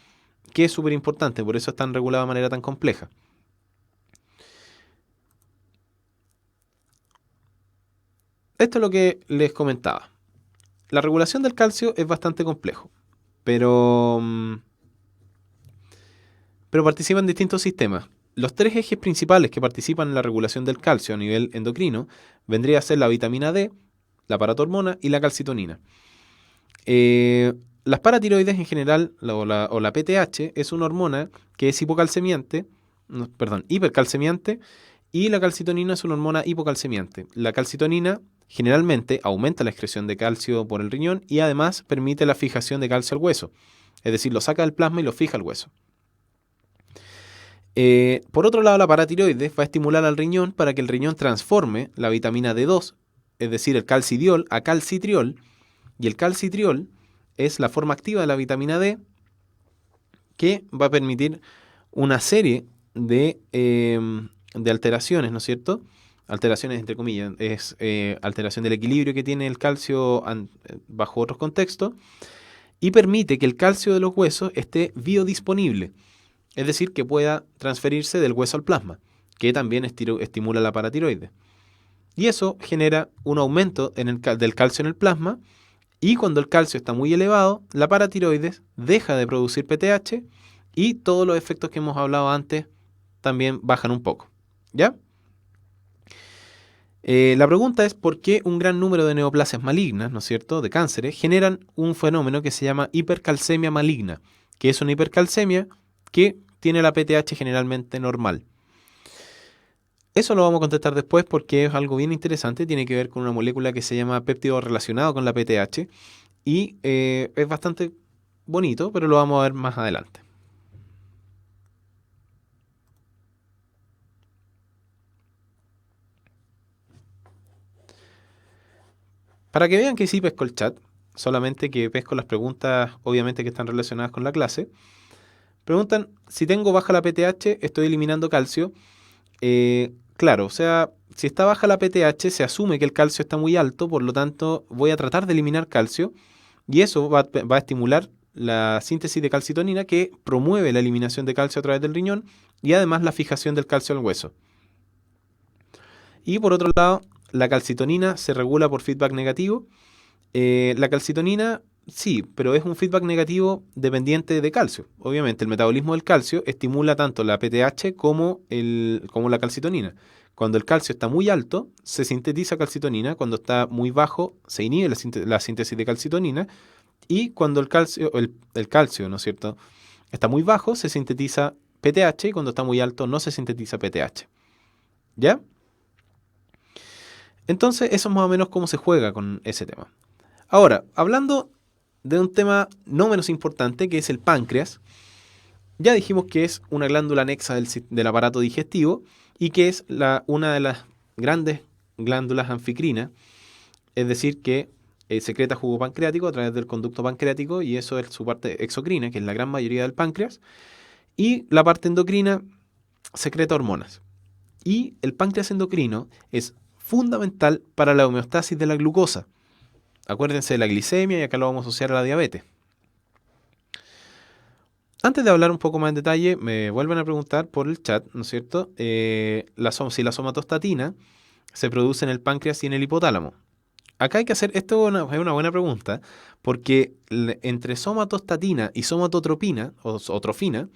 que es súper importante, por eso es tan regulado de manera tan compleja. Esto es lo que les comentaba. La regulación del calcio es bastante complejo, pero participa en distintos sistemas. Los tres ejes principales que participan en la regulación del calcio a nivel endocrino vendría a ser la vitamina D, la paratormona y la calcitonina. Las paratiroides en general, o la PTH, es una hormona que es hipercalcemiante, y la calcitonina es una hormona hipocalcemiante. La calcitonina generalmente aumenta la excreción de calcio por el riñón y además permite la fijación de calcio al hueso. Es decir, lo saca del plasma y lo fija al hueso. Por otro lado, la paratiroides va a estimular al riñón para que el riñón transforme la vitamina D2, es decir, el calcidiol, a calcitriol, y el calcitriol es la forma activa de la vitamina D que va a permitir una serie de alteraciones, ¿no es cierto? Alteraciones entre comillas, es alteración del equilibrio que tiene el calcio bajo otros contextos y permite que el calcio de los huesos esté biodisponible, es decir, que pueda transferirse del hueso al plasma, que también estimula la paratiroides. Y eso genera un aumento del calcio en el plasma. Y cuando el calcio está muy elevado, la paratiroides deja de producir PTH y todos los efectos que hemos hablado antes también bajan un poco. ¿Ya? La pregunta es por qué un gran número de neoplasias malignas, ¿no es cierto?, de cánceres, generan un fenómeno que se llama hipercalcemia maligna, que es una hipercalcemia que tiene la PTH generalmente normal. Eso lo vamos a contestar después porque es algo bien interesante, tiene que ver con una molécula que se llama péptido relacionado con la PTH y es bastante bonito, pero lo vamos a ver más adelante. Para que vean que sí pesco el chat, solamente que pesco las preguntas obviamente que están relacionadas con la clase, preguntan, si tengo baja la PTH, estoy eliminando calcio. Claro, o sea, si está baja la PTH, se asume que el calcio está muy alto, por lo tanto voy a tratar de eliminar calcio y eso va a estimular la síntesis de calcitonina que promueve la eliminación de calcio a través del riñón y además la fijación del calcio al hueso. Y por otro lado, la calcitonina se regula por feedback negativo. La calcitonina sí, pero es un feedback negativo dependiente de calcio. Obviamente, el metabolismo del calcio estimula tanto la PTH como la calcitonina. Cuando el calcio está muy alto, se sintetiza calcitonina. Cuando está muy bajo, se inhibe la síntesis de calcitonina. Y cuando el calcio, ¿no es cierto?, está muy bajo, se sintetiza PTH. Y cuando está muy alto, no se sintetiza PTH. ¿Ya? Entonces, eso es más o menos cómo se juega con ese tema. Ahora, hablando de un tema no menos importante, que es el páncreas, ya dijimos que es una glándula anexa del aparato digestivo y que es una de las grandes glándulas anficrinas, es decir, que secreta jugo pancreático a través del conducto pancreático y eso es su parte exocrina, que es la gran mayoría del páncreas, y la parte endocrina secreta hormonas. Y el páncreas endocrino es fundamental para la homeostasis de la glucosa. Acuérdense de la glicemia y acá lo vamos a asociar a la diabetes. Antes de hablar un poco más en detalle, me vuelven a preguntar por el chat, ¿no es cierto? Si la somatostatina se produce en el páncreas y en el hipotálamo. Acá hay que hacer, esto es una buena pregunta, porque entre somatostatina y somatotropina, o trofina,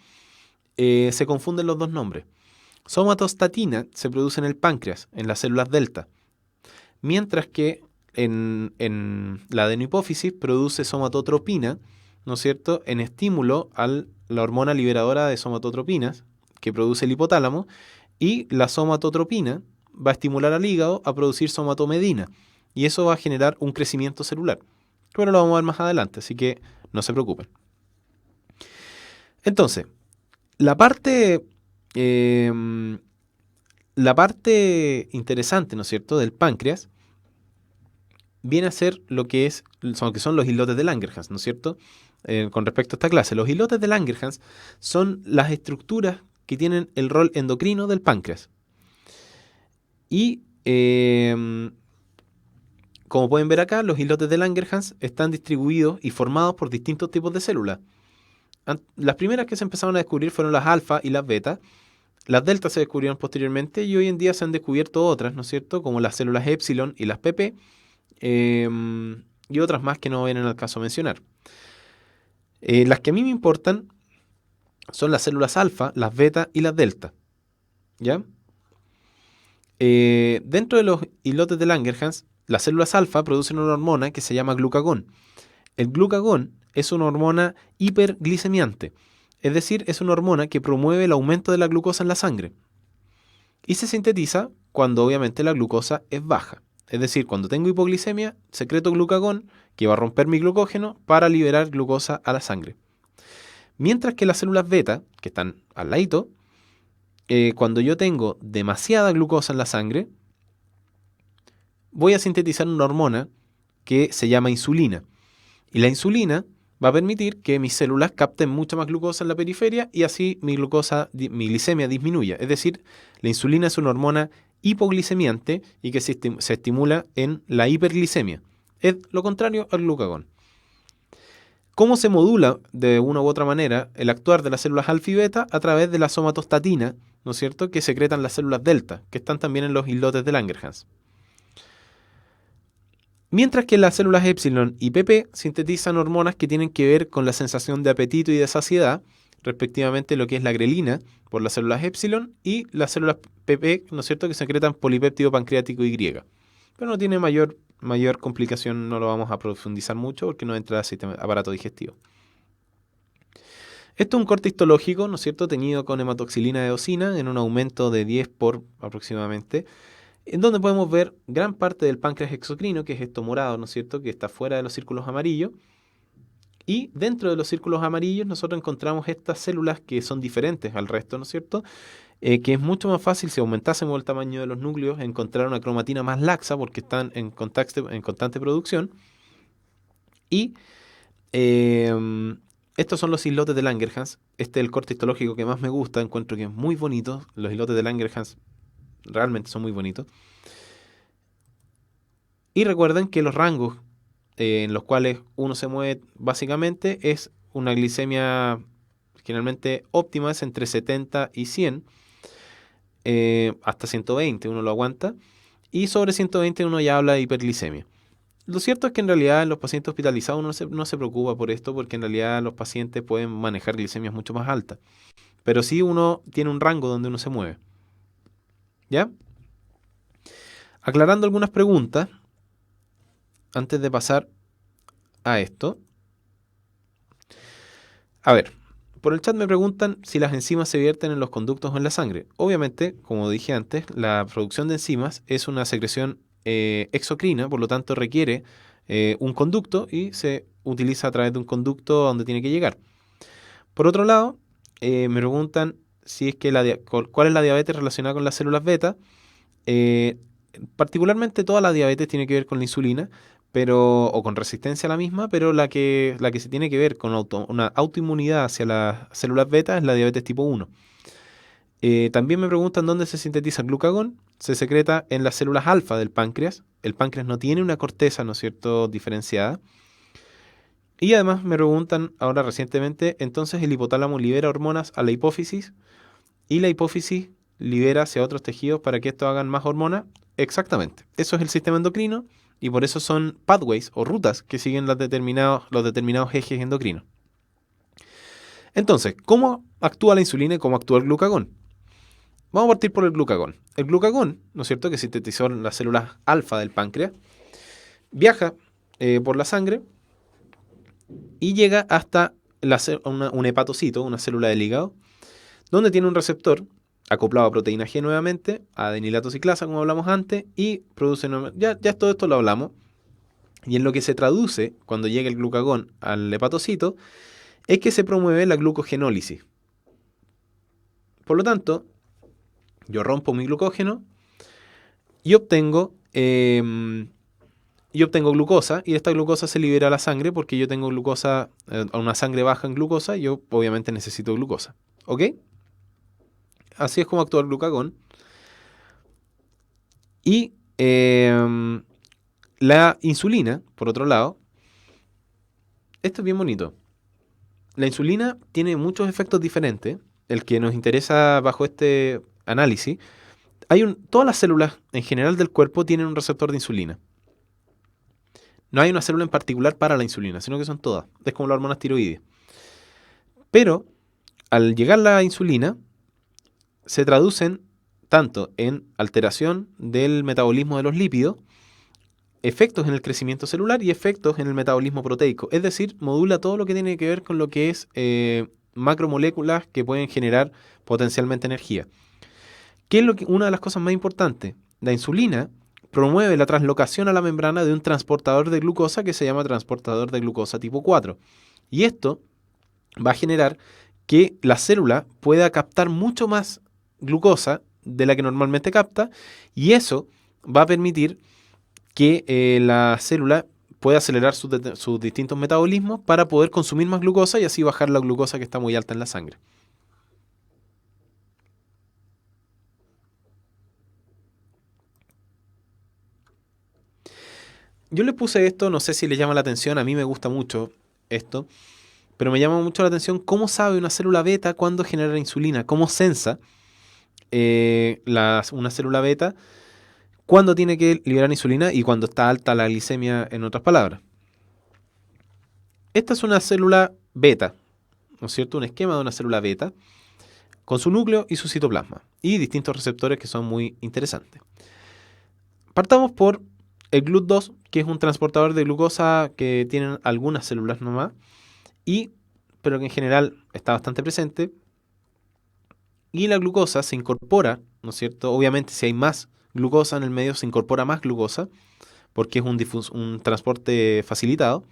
se confunden los dos nombres. Somatostatina se produce en el páncreas, en las células delta, mientras que en la adenohipófisis produce somatotropina, ¿no es cierto?, en estímulo a la hormona liberadora de somatotropinas que produce el hipotálamo, y la somatotropina va a estimular al hígado a producir somatomedina, y eso va a generar un crecimiento celular. Pero lo vamos a ver más adelante, así que no se preocupen. Entonces, la parte interesante, ¿no es cierto?, del páncreas viene a ser lo que son los islotes de Langerhans, ¿no es cierto? Con respecto a esta clase, los islotes de Langerhans son las estructuras que tienen el rol endocrino del páncreas. Y como pueden ver acá, los islotes de Langerhans están distribuidos y formados por distintos tipos de células. Las primeras que se empezaron a descubrir fueron las alfa y las beta. Las deltas se descubrieron posteriormente y hoy en día se han descubierto otras, ¿no es cierto? Como las células epsilon y las pp. Y otras más que no vienen al caso mencionar. Las que a mí me importan son las células alfa, las beta y las delta. ¿Ya? Dentro de los islotes de Langerhans, las células alfa producen una hormona que se llama glucagón. El glucagón es una hormona hiperglicemiante, es decir, es una hormona que promueve el aumento de la glucosa en la sangre. Y se sintetiza cuando obviamente la glucosa es baja. Es decir, cuando tengo hipoglicemia, secreto glucagón que va a romper mi glucógeno para liberar glucosa a la sangre. Mientras que las células beta, que están al ladito, cuando yo tengo demasiada glucosa en la sangre, voy a sintetizar una hormona que se llama insulina. Y la insulina va a permitir que mis células capten mucha más glucosa en la periferia y así mi glicemia disminuya. Es decir, la insulina es una hormona hipoglicemiante y que se estimula en la hiperglicemia. Es lo contrario al glucagón. ¿Cómo se modula de una u otra manera el actuar de las células alfa y beta? A través de la somatostatina, ¿no es cierto?, que secretan las células delta, que están también en los islotes de Langerhans. Mientras que las células epsilon y pp sintetizan hormonas que tienen que ver con la sensación de apetito y de saciedad, respectivamente lo que es la grelina por las células epsilon y las células pp, ¿no es cierto?, que secretan polipéptido pancreático Y. Pero no tiene mayor complicación, no lo vamos a profundizar mucho porque no entra al sistema aparato digestivo. Esto es un corte histológico, ¿no es cierto?, teñido con hematoxilina de eosina en un aumento de 10 por aproximadamente, en donde podemos ver gran parte del páncreas exocrino, que es esto morado, ¿no es cierto?, que está fuera de los círculos amarillos. Y dentro de los círculos amarillos nosotros encontramos estas células que son diferentes al resto, ¿no es cierto?, que es mucho más fácil, si aumentásemos el tamaño de los núcleos, encontrar una cromatina más laxa porque están en constante producción. Y estos son los islotes de Langerhans. Este es el corte histológico que más me gusta, encuentro que es muy bonito. Los islotes de Langerhans realmente son muy bonitos. Y recuerden que los rangos en los cuales uno se mueve básicamente es una glicemia generalmente óptima, es entre 70 y 100, hasta 120 uno lo aguanta, y sobre 120 uno ya habla de hiperglicemia. Lo cierto es que en realidad en los pacientes hospitalizados no se preocupa por esto porque en realidad los pacientes pueden manejar glicemias mucho más altas. Pero sí uno tiene un rango donde uno se mueve. ¿Ya? Aclarando algunas preguntas, antes de pasar a esto. A ver, Por el chat me preguntan si las enzimas se vierten en los conductos o en la sangre. Obviamente, como dije antes, la producción de enzimas es una secreción exocrina, por lo tanto requiere un conducto y se utiliza a través de un conducto a donde tiene que llegar. Por otro lado, me preguntan si es que cuál es la diabetes relacionada con las células beta. Eh, Particularmente toda la diabetes tiene que ver con la insulina, o con resistencia a la misma, pero la que se tiene que ver con una autoinmunidad hacia las células beta es la diabetes tipo 1. También me preguntan dónde se sintetiza el glucagón. Se secreta en las células alfa del páncreas. El páncreas no tiene una corteza, ¿no es cierto?, diferenciada. Y además me preguntan ahora recientemente, entonces el hipotálamo libera hormonas a la hipófisis y la hipófisis libera hacia otros tejidos para que estos hagan más hormonas. Exactamente. Eso es el sistema endocrino y por eso son pathways o rutas que siguen los determinados ejes endocrinos. Entonces, ¿cómo actúa la insulina y cómo actúa el glucagón? Vamos a partir por el glucagón. El glucagón, ¿no es cierto?, que sintetizó en las células alfa del páncreas, viaja por la sangre y llega hasta un hepatocito, una célula del hígado, donde tiene un receptor acoplado a proteína G nuevamente, a adenilato ciclasa, como hablamos antes, y produce... Ya todo esto lo hablamos. Y en lo que se traduce cuando llega el glucagón al hepatocito es que se promueve la glucogenólisis. Por lo tanto, yo rompo mi glucógeno y obtengo glucosa, y esta glucosa se libera a la sangre porque yo tengo glucosa, una sangre baja en glucosa, y yo obviamente necesito glucosa. ¿Ok? Así es como actúa el glucagón. Y la insulina, por otro lado, esto es bien bonito. La insulina tiene muchos efectos diferentes. El que nos interesa bajo este análisis, todas las células en general del cuerpo tienen un receptor de insulina. No hay una célula en particular para la insulina, sino que son todas. Es como las hormonas tiroides. Pero al llegar la insulina, se traducen tanto en alteración del metabolismo de los lípidos, efectos en el crecimiento celular y efectos en el metabolismo proteico. Es decir, modula todo lo que tiene que ver con lo que es macromoléculas que pueden generar potencialmente energía. ¿Qué es una de las cosas más importantes? La insulina promueve la translocación a la membrana de un transportador de glucosa que se llama transportador de glucosa tipo 4. Y esto va a generar que la célula pueda captar mucho más glucosa de la que normalmente capta, y eso va a permitir que la célula pueda acelerar sus distintos metabolismos para poder consumir más glucosa y así bajar la glucosa que está muy alta en la sangre. Yo le puse esto, no sé si le llama la atención, a mí me gusta mucho esto, pero me llama mucho la atención cómo sabe una célula beta cuándo genera insulina, cómo sensa una célula beta cuándo tiene que liberar insulina y cuando está alta la glicemia, en otras palabras. Esta es una célula beta, ¿no es cierto? Un esquema de una célula beta con su núcleo y su citoplasma y distintos receptores que son muy interesantes. Partamos por el GLUT2, que es un transportador de glucosa que tienen algunas células nomás, pero que en general está bastante presente. Y la glucosa se incorpora, ¿no es cierto? Obviamente, si hay más glucosa en el medio, se incorpora más glucosa, porque es un transporte facilitado.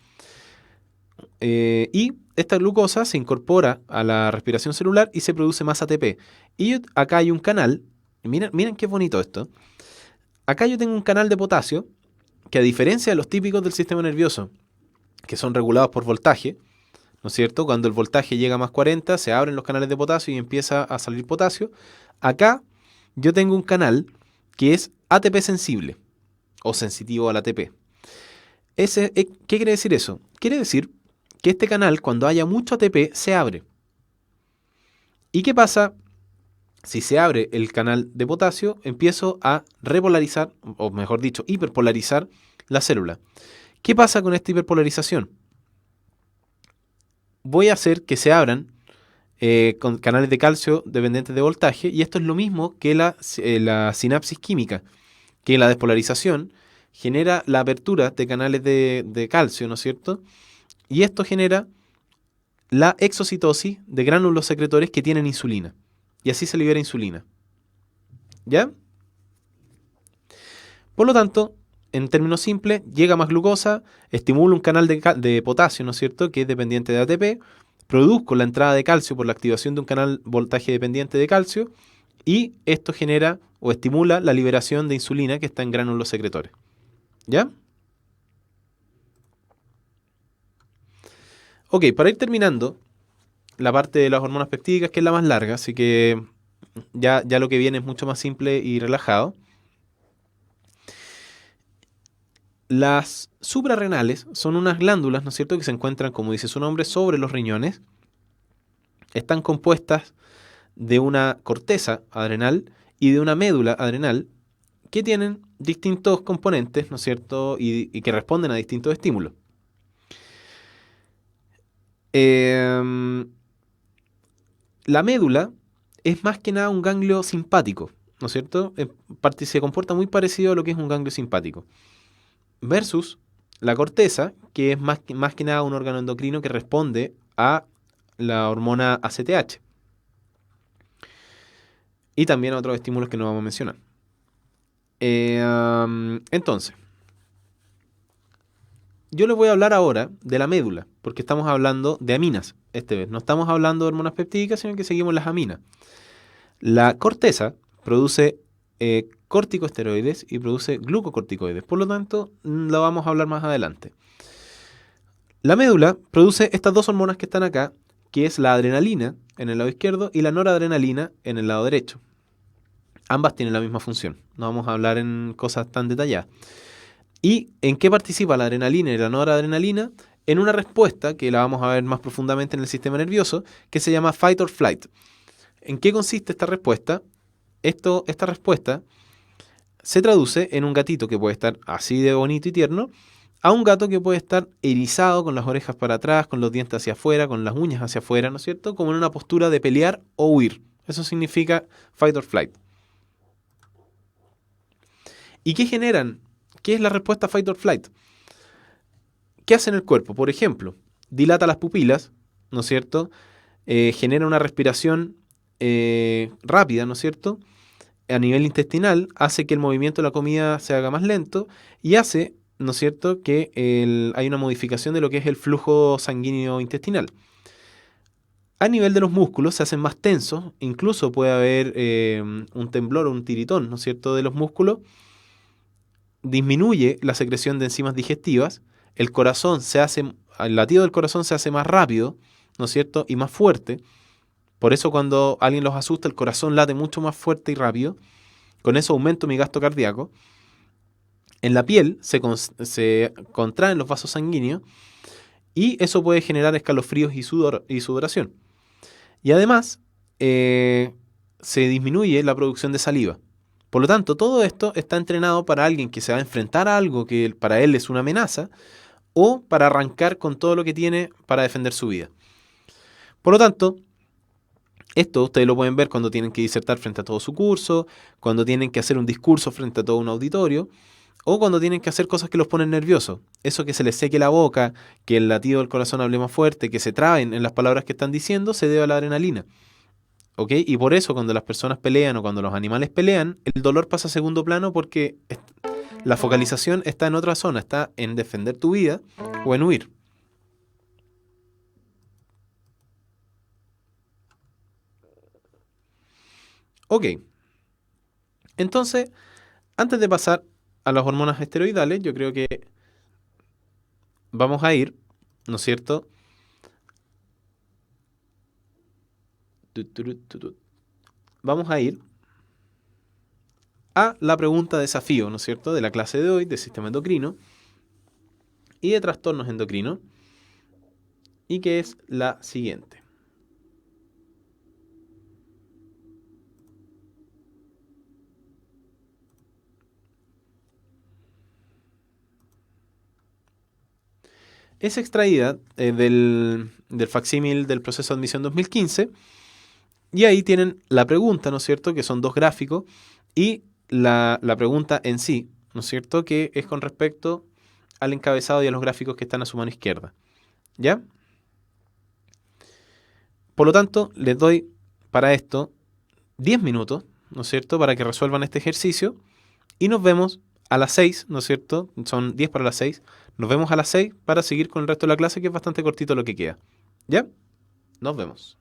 Y esta glucosa se incorpora a la respiración celular y se produce más ATP. Y acá hay un canal, miren qué bonito esto. Acá yo tengo un canal de potasio que, a diferencia de los típicos del sistema nervioso, que son regulados por voltaje, ¿no es cierto? Cuando el voltaje llega a más 40, se abren los canales de potasio y empieza a salir potasio. Acá yo tengo un canal que es ATP sensible o sensitivo al ATP. ¿Qué quiere decir eso? Quiere decir que este canal, cuando haya mucho ATP, se abre. ¿Y qué pasa si se abre el canal de potasio? Empiezo a repolarizar, o mejor dicho, hiperpolarizar la célula. ¿Qué pasa con esta hiperpolarización? Voy a hacer que se abran con canales de calcio dependientes de voltaje, y esto es lo mismo que la sinapsis química, que la despolarización genera la apertura de canales de calcio, ¿no es cierto? Y esto genera la exocitosis de gránulos secretores que tienen insulina. Y así se libera insulina. ¿Ya? Por lo tanto, en términos simples, llega más glucosa, estimula un canal de potasio, ¿no es cierto?, que es dependiente de ATP, produzco la entrada de calcio por la activación de un canal voltaje dependiente de calcio, y esto genera o estimula la liberación de insulina que está en gránulos secretores. ¿Ya? Ok, para ir terminando, la parte de las hormonas peptídicas, que es la más larga, así que ya lo que viene es mucho más simple y relajado. Las suprarrenales son unas glándulas, ¿no es cierto?, que se encuentran, como dice su nombre, sobre los riñones. Están compuestas de una corteza adrenal y de una médula adrenal que tienen distintos componentes, ¿no es cierto?, y que responden a distintos estímulos. La médula es más que nada un ganglio simpático, ¿no es cierto? Se comporta muy parecido a lo que es un ganglio simpático. Versus la corteza, que es más que nada un órgano endocrino que responde a la hormona ACTH. Y también a otros estímulos que no vamos a mencionar. Entonces, yo les voy a hablar ahora de la médula, porque estamos hablando de aminas esta vez. No estamos hablando de hormonas peptídicas, sino que seguimos las aminas. La corteza produce corticosteroides y produce glucocorticoides. Por lo tanto, lo vamos a hablar más adelante. La médula produce estas dos hormonas que están acá, que es la adrenalina en el lado izquierdo y la noradrenalina en el lado derecho. Ambas tienen la misma función. No vamos a hablar en cosas tan detalladas. ¿Y en qué participa la adrenalina y la noradrenalina? En una respuesta que la vamos a ver más profundamente en el sistema nervioso, que se llama fight or flight. ¿En qué consiste esta respuesta? Esta respuesta se traduce en un gatito que puede estar así de bonito y tierno, a un gato que puede estar erizado, con las orejas para atrás, con los dientes hacia afuera, con las uñas hacia afuera, ¿no es cierto? Como en una postura de pelear o huir. Eso significa fight or flight. ¿Y qué generan? ¿Qué es la respuesta fight or flight? ¿Qué hace en el cuerpo? Por ejemplo, dilata las pupilas, ¿no es cierto? Genera una respiración rápida, ¿no es cierto? A nivel intestinal, hace que el movimiento de la comida se haga más lento y hace, ¿no es cierto?, que hay una modificación de lo que es el flujo sanguíneo intestinal. A nivel de los músculos se hacen más tensos, incluso puede haber un temblor o un tiritón, ¿no es cierto?, de los músculos. Disminuye la secreción de enzimas digestivas, el latido del corazón se hace más rápido, ¿no es cierto?, y más fuerte. Por eso cuando alguien los asusta, el corazón late mucho más fuerte y rápido. Con eso aumento mi gasto cardíaco. En la piel se contraen los vasos sanguíneos y eso puede generar escalofríos y sudoración. Y además se disminuye la producción de saliva. Por lo tanto, todo esto está entrenado para alguien que se va a enfrentar a algo que para él es una amenaza o para arrancar con todo lo que tiene para defender su vida. Por lo tanto, esto ustedes lo pueden ver cuando tienen que disertar frente a todo su curso, cuando tienen que hacer un discurso frente a todo un auditorio, o cuando tienen que hacer cosas que los ponen nerviosos. Eso que se les seque la boca, que el latido del corazón hable más fuerte, que se traben en las palabras que están diciendo, se debe a la adrenalina. ¿Ok? Y por eso cuando las personas pelean o cuando los animales pelean, el dolor pasa a segundo plano porque la focalización está en otra zona, está en defender tu vida o en huir. Ok. Entonces, antes de pasar a las hormonas esteroidales, yo creo que vamos a ir, ¿no es cierto? Vamos a ir a la pregunta desafío, ¿no es cierto?, de la clase de hoy, de sistema endocrino y de trastornos endocrinos, y que es la siguiente. Es extraída del facsímil del proceso de admisión 2015, y ahí tienen la pregunta, ¿no es cierto?, que son dos gráficos, y la pregunta en sí, ¿no es cierto?, que es con respecto al encabezado y a los gráficos que están a su mano izquierda. ¿Ya? Por lo tanto, les doy para esto 10 minutos, ¿no es cierto?, para que resuelvan este ejercicio y nos vemos a las 6, ¿no es cierto? Son 10 para las 6. Nos vemos a las 6 para seguir con el resto de la clase, que es bastante cortito lo que queda. ¿Ya? Nos vemos.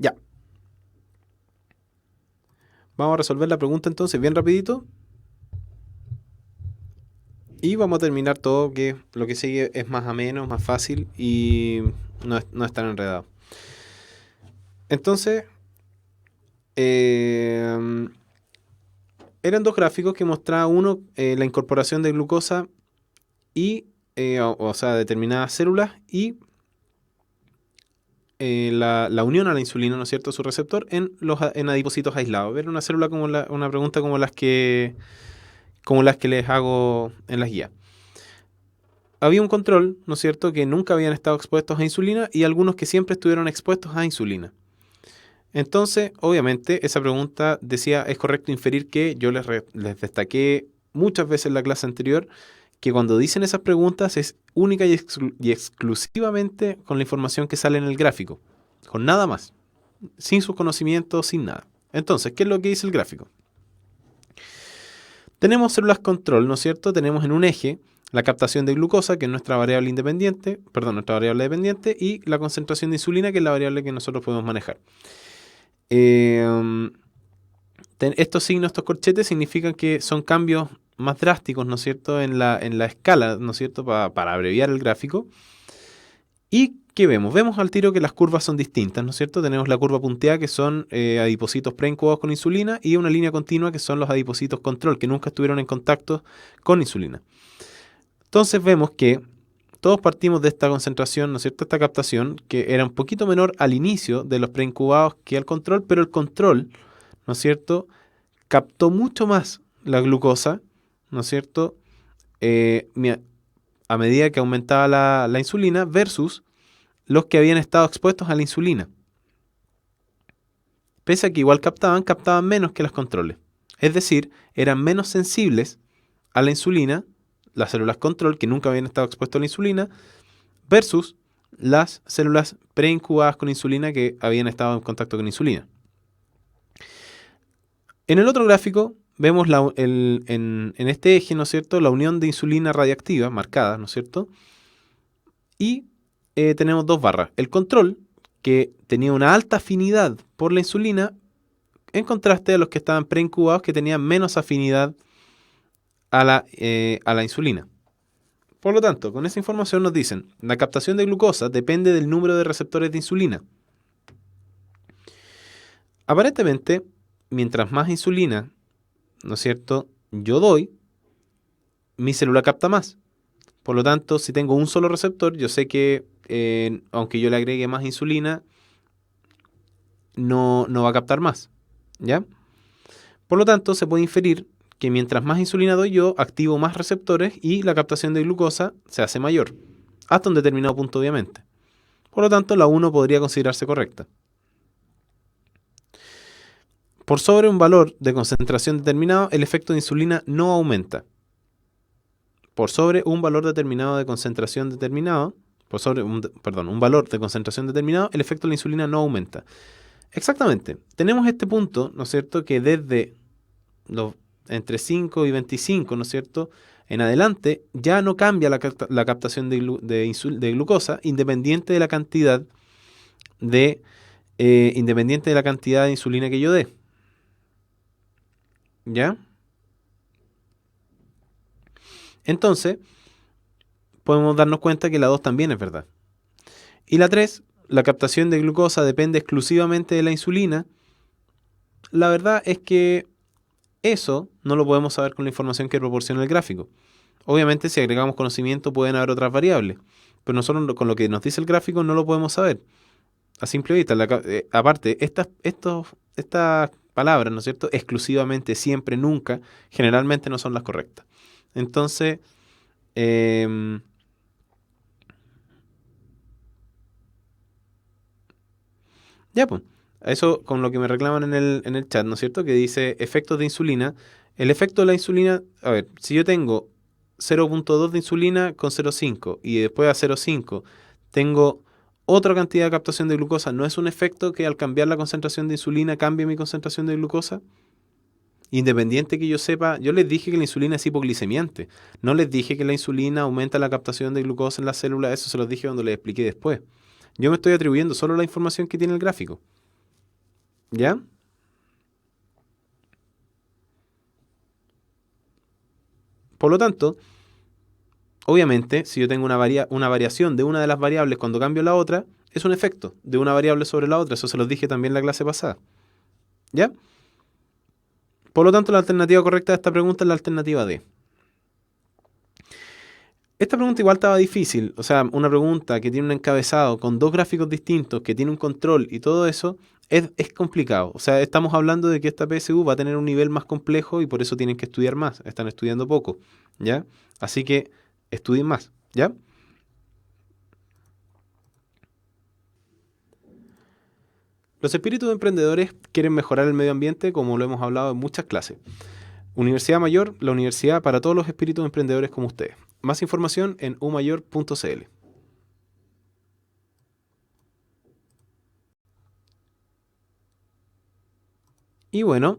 Ya. Vamos a resolver la pregunta entonces bien rapidito. Y vamos a terminar todo, que lo que sigue es más ameno, más fácil y no es tan enredado. Entonces, eran dos gráficos que mostraba uno la incorporación de glucosa y, o sea, determinadas células y la unión a la insulina, ¿no es cierto?, su receptor en adipocitos aislados. Ver una célula como una pregunta como las que les hago en las guías. Había un control, ¿no es cierto?, que nunca habían estado expuestos a insulina y algunos que siempre estuvieron expuestos a insulina. Entonces, obviamente, esa pregunta decía, es correcto inferir que yo les destaqué muchas veces en la clase anterior que cuando dicen esas preguntas es única y exclusivamente con la información que sale en el gráfico, con nada más, sin sus conocimientos, sin nada. Entonces, ¿qué es lo que dice el gráfico? Tenemos células control, ¿no es cierto? Tenemos en un eje la captación de glucosa, que es nuestra variable dependiente, y la concentración de insulina, que es la variable que nosotros podemos manejar. Estos signos, estos corchetes, significan que son cambios más drásticos, ¿no es cierto?, en la escala, ¿no es cierto?, para abreviar el gráfico. ¿Y qué vemos? Vemos al tiro que las curvas son distintas, ¿no es cierto? Tenemos la curva punteada, que son adipocitos preincubados con insulina, y una línea continua, que son los adipocitos control, que nunca estuvieron en contacto con insulina. Entonces vemos que todos partimos de esta concentración, ¿no es cierto?, esta captación, que era un poquito menor al inicio de los preincubados que al control, pero el control, ¿no es cierto?, captó mucho más la glucosa, ¿no es cierto?, a medida que aumentaba la insulina versus los que habían estado expuestos a la insulina. Pese a que igual captaban menos que los controles. Es decir, eran menos sensibles a la insulina, las células control que nunca habían estado expuestas a la insulina, versus las células preincubadas con insulina que habían estado en contacto con insulina. En el otro gráfico vemos en este eje, ¿no es cierto?, la unión de insulina radiactiva marcada, ¿no es cierto? Y tenemos dos barras. El control, que tenía una alta afinidad por la insulina, en contraste a los que estaban preincubados, que tenían menos afinidad a la insulina. Por lo tanto, con esa información nos dicen, la captación de glucosa depende del número de receptores de insulina. Aparentemente, mientras más insulina, ¿no es cierto?, yo doy, mi célula capta más. Por lo tanto, si tengo un solo receptor, yo sé que aunque yo le agregue más insulina, no va a captar más, ¿ya? Por lo tanto, se puede inferir que mientras más insulina doy yo, activo más receptores y la captación de glucosa se hace mayor, hasta un determinado punto, obviamente. Por lo tanto, la 1 podría considerarse correcta. Por sobre un valor de concentración determinado, el efecto de insulina no aumenta. Por sobre un valor determinado de concentración determinado, un valor de concentración determinado, el efecto de la insulina no aumenta. Exactamente. Tenemos este punto, ¿no es cierto?, que desde entre 5 y 25, ¿no es cierto?, en adelante ya no cambia la captación de glucosa independiente de la cantidad de insulina que yo dé. ¿Ya? Entonces, podemos darnos cuenta que la 2 también es verdad. Y la 3, la captación de glucosa depende exclusivamente de la insulina. La verdad es que eso no lo podemos saber con la información que proporciona el gráfico. Obviamente, si agregamos conocimiento, pueden haber otras variables, pero nosotros con lo que nos dice el gráfico no lo podemos saber. A simple vista, aparte, estas palabras, ¿no es cierto?, exclusivamente, siempre, nunca, generalmente no son las correctas. Entonces, ya pues, eso con lo que me reclaman en el chat, ¿no es cierto?, que dice efectos de insulina. El efecto de la insulina, a ver, si yo tengo 0.2 de insulina con 0.5 y después a 0.5 tengo otra cantidad de captación de glucosa, ¿no es un efecto que al cambiar la concentración de insulina cambie mi concentración de glucosa? Independiente que yo sepa, yo les dije que la insulina es hipoglicemiante. No les dije que la insulina aumenta la captación de glucosa en las células, eso se los dije cuando les expliqué después. Yo me estoy atribuyendo solo la información que tiene el gráfico. ¿Ya? Por lo tanto, obviamente, si yo tengo una variación de una de las variables cuando cambio la otra, es un efecto de una variable sobre la otra. Eso se los dije también en la clase pasada. ¿Ya? Por lo tanto, la alternativa correcta de esta pregunta es la alternativa D. Esta pregunta igual estaba difícil. O sea, una pregunta que tiene un encabezado con dos gráficos distintos, que tiene un control y todo eso, es complicado. O sea, estamos hablando de que esta PSU va a tener un nivel más complejo y por eso tienen que estudiar más. Están estudiando poco. ¿Ya? Así que estudien más. ¿Ya? Los espíritus emprendedores quieren mejorar el medio ambiente, como lo hemos hablado en muchas clases. Universidad Mayor, la universidad para todos los espíritus emprendedores como ustedes. Más información en umayor.cl. Y bueno,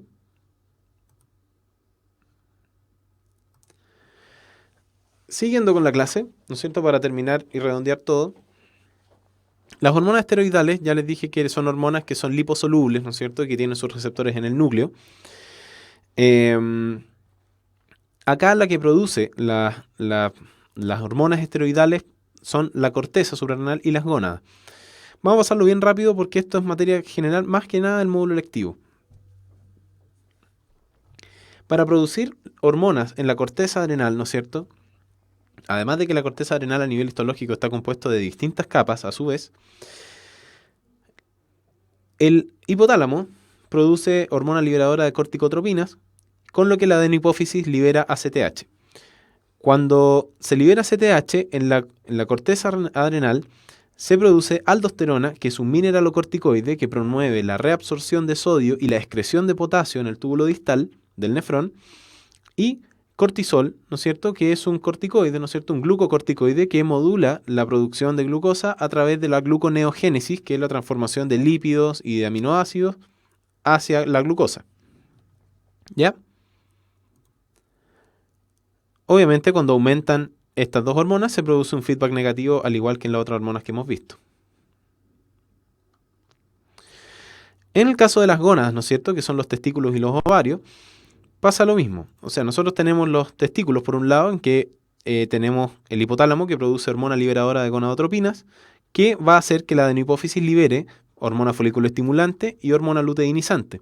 siguiendo con la clase, ¿no es cierto? Para terminar y redondear todo, las hormonas esteroidales, ya les dije que son hormonas que son liposolubles, ¿no es cierto? Que tienen sus receptores en el núcleo. Eh, Acá la que produce las hormonas esteroidales son la corteza suprarrenal y las gónadas. Vamos a pasarlo bien rápido porque esto es materia general más que nada del módulo lectivo. Para producir hormonas en la corteza adrenal, ¿no es cierto? Además de que la corteza adrenal a nivel histológico está compuesto de distintas capas, a su vez, el hipotálamo produce hormona liberadora de corticotropinas, con lo que la adenohipófisis libera ACTH. Cuando se libera ACTH en la corteza adrenal, se produce aldosterona, que es un mineralocorticoide que promueve la reabsorción de sodio y la excreción de potasio en el túbulo distal del nefrón, y cortisol, ¿no es cierto?, que es un corticoide, ¿no es cierto?, un glucocorticoide que modula la producción de glucosa a través de la gluconeogénesis, que es la transformación de lípidos y de aminoácidos hacia la glucosa. ¿Ya? Obviamente, cuando aumentan estas dos hormonas, se produce un feedback negativo, al igual que en las otras hormonas que hemos visto. En el caso de las gónadas, ¿no es cierto?, que son los testículos y los ovarios, pasa lo mismo. O sea, nosotros tenemos los testículos por un lado, en que tenemos el hipotálamo que produce hormona liberadora de gonadotropinas, que va a hacer que la adenohipófisis libere hormona folículo estimulante y hormona luteinizante.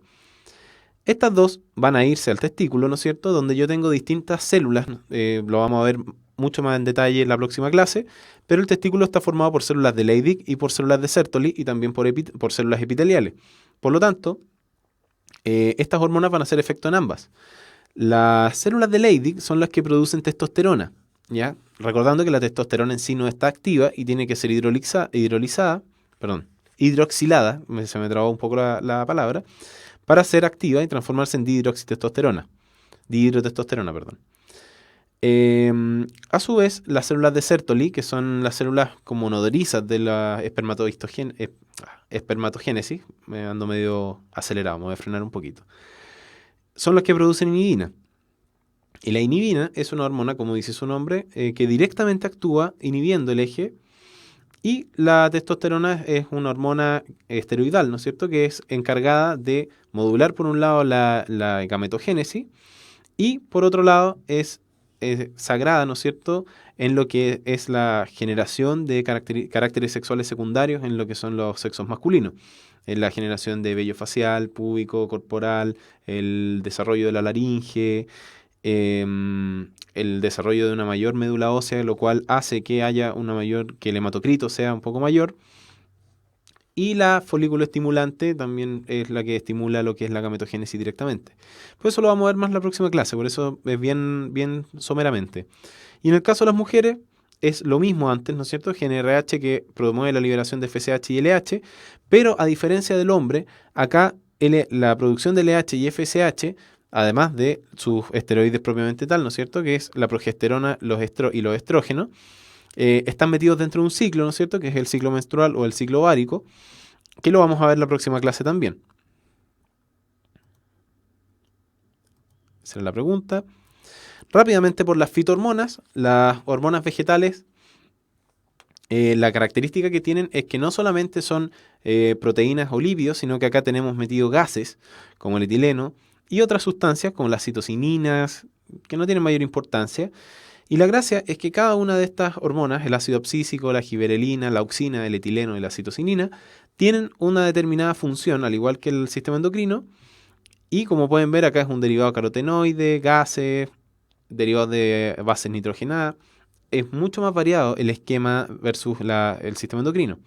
Estas dos van a irse al testículo, ¿no es cierto?, donde yo tengo distintas células, lo vamos a ver mucho más en detalle en la próxima clase, pero el testículo está formado por células de Leydig y por células de Sertoli y también por células epiteliales. Por lo tanto, estas hormonas van a hacer efecto en ambas. Las células de Leydig son las que producen testosterona, ¿ya? Recordando que la testosterona en sí no está activa y tiene que ser hidroxilada, se me trabó un poco la palabra, para ser activa y transformarse en dihidrotestosterona, perdón. A su vez, las células de Sertoli, que son las células como nodorizas de la espermatogénesis, me ando medio acelerado, me voy a frenar un poquito, son las que producen inhibina. Y la inhibina es una hormona, como dice su nombre, que directamente actúa inhibiendo el eje. Y la testosterona es una hormona esteroidal, ¿no es cierto?, que es encargada de modular por un lado la gametogénesis y por otro lado es sagrada, ¿no es cierto?, en lo que es la generación de caracteres sexuales secundarios en lo que son los sexos masculinos. En la generación de vello facial, púbico, corporal, el desarrollo de la laringe, el desarrollo de una mayor médula ósea, lo cual hace que haya que el hematocrito sea un poco mayor. Y la folículo estimulante también es la que estimula lo que es la gametogénesis directamente. Por eso lo vamos a ver más en la próxima clase, por eso es bien, bien someramente. Y en el caso de las mujeres es lo mismo antes, ¿no es cierto? GnRH que promueve la liberación de FSH y LH, pero a diferencia del hombre, acá la producción de LH y FSH, además de sus esteroides propiamente tal, ¿no es cierto?, que es la progesterona y los estrógenos, están metidos dentro de un ciclo, ¿no es cierto?, que es el ciclo menstrual o el ciclo ovárico, que lo vamos a ver en la próxima clase también. Esa es la pregunta. Rápidamente por las fitohormonas, las hormonas vegetales La característica que tienen es que no solamente son proteínas o lípidos, sino que acá tenemos metido gases, como el etileno, y otras sustancias, como las citocininas, que no tienen mayor importancia. Y la gracia es que cada una de estas hormonas, el ácido abscísico, la giberelina, la auxina, el etileno y la citocinina, tienen una determinada función, al igual que el sistema endocrino. Y como pueden ver, acá es un derivado carotenoide, gases, derivados de bases nitrogenadas. Es mucho más variado el esquema versus el sistema endocrino.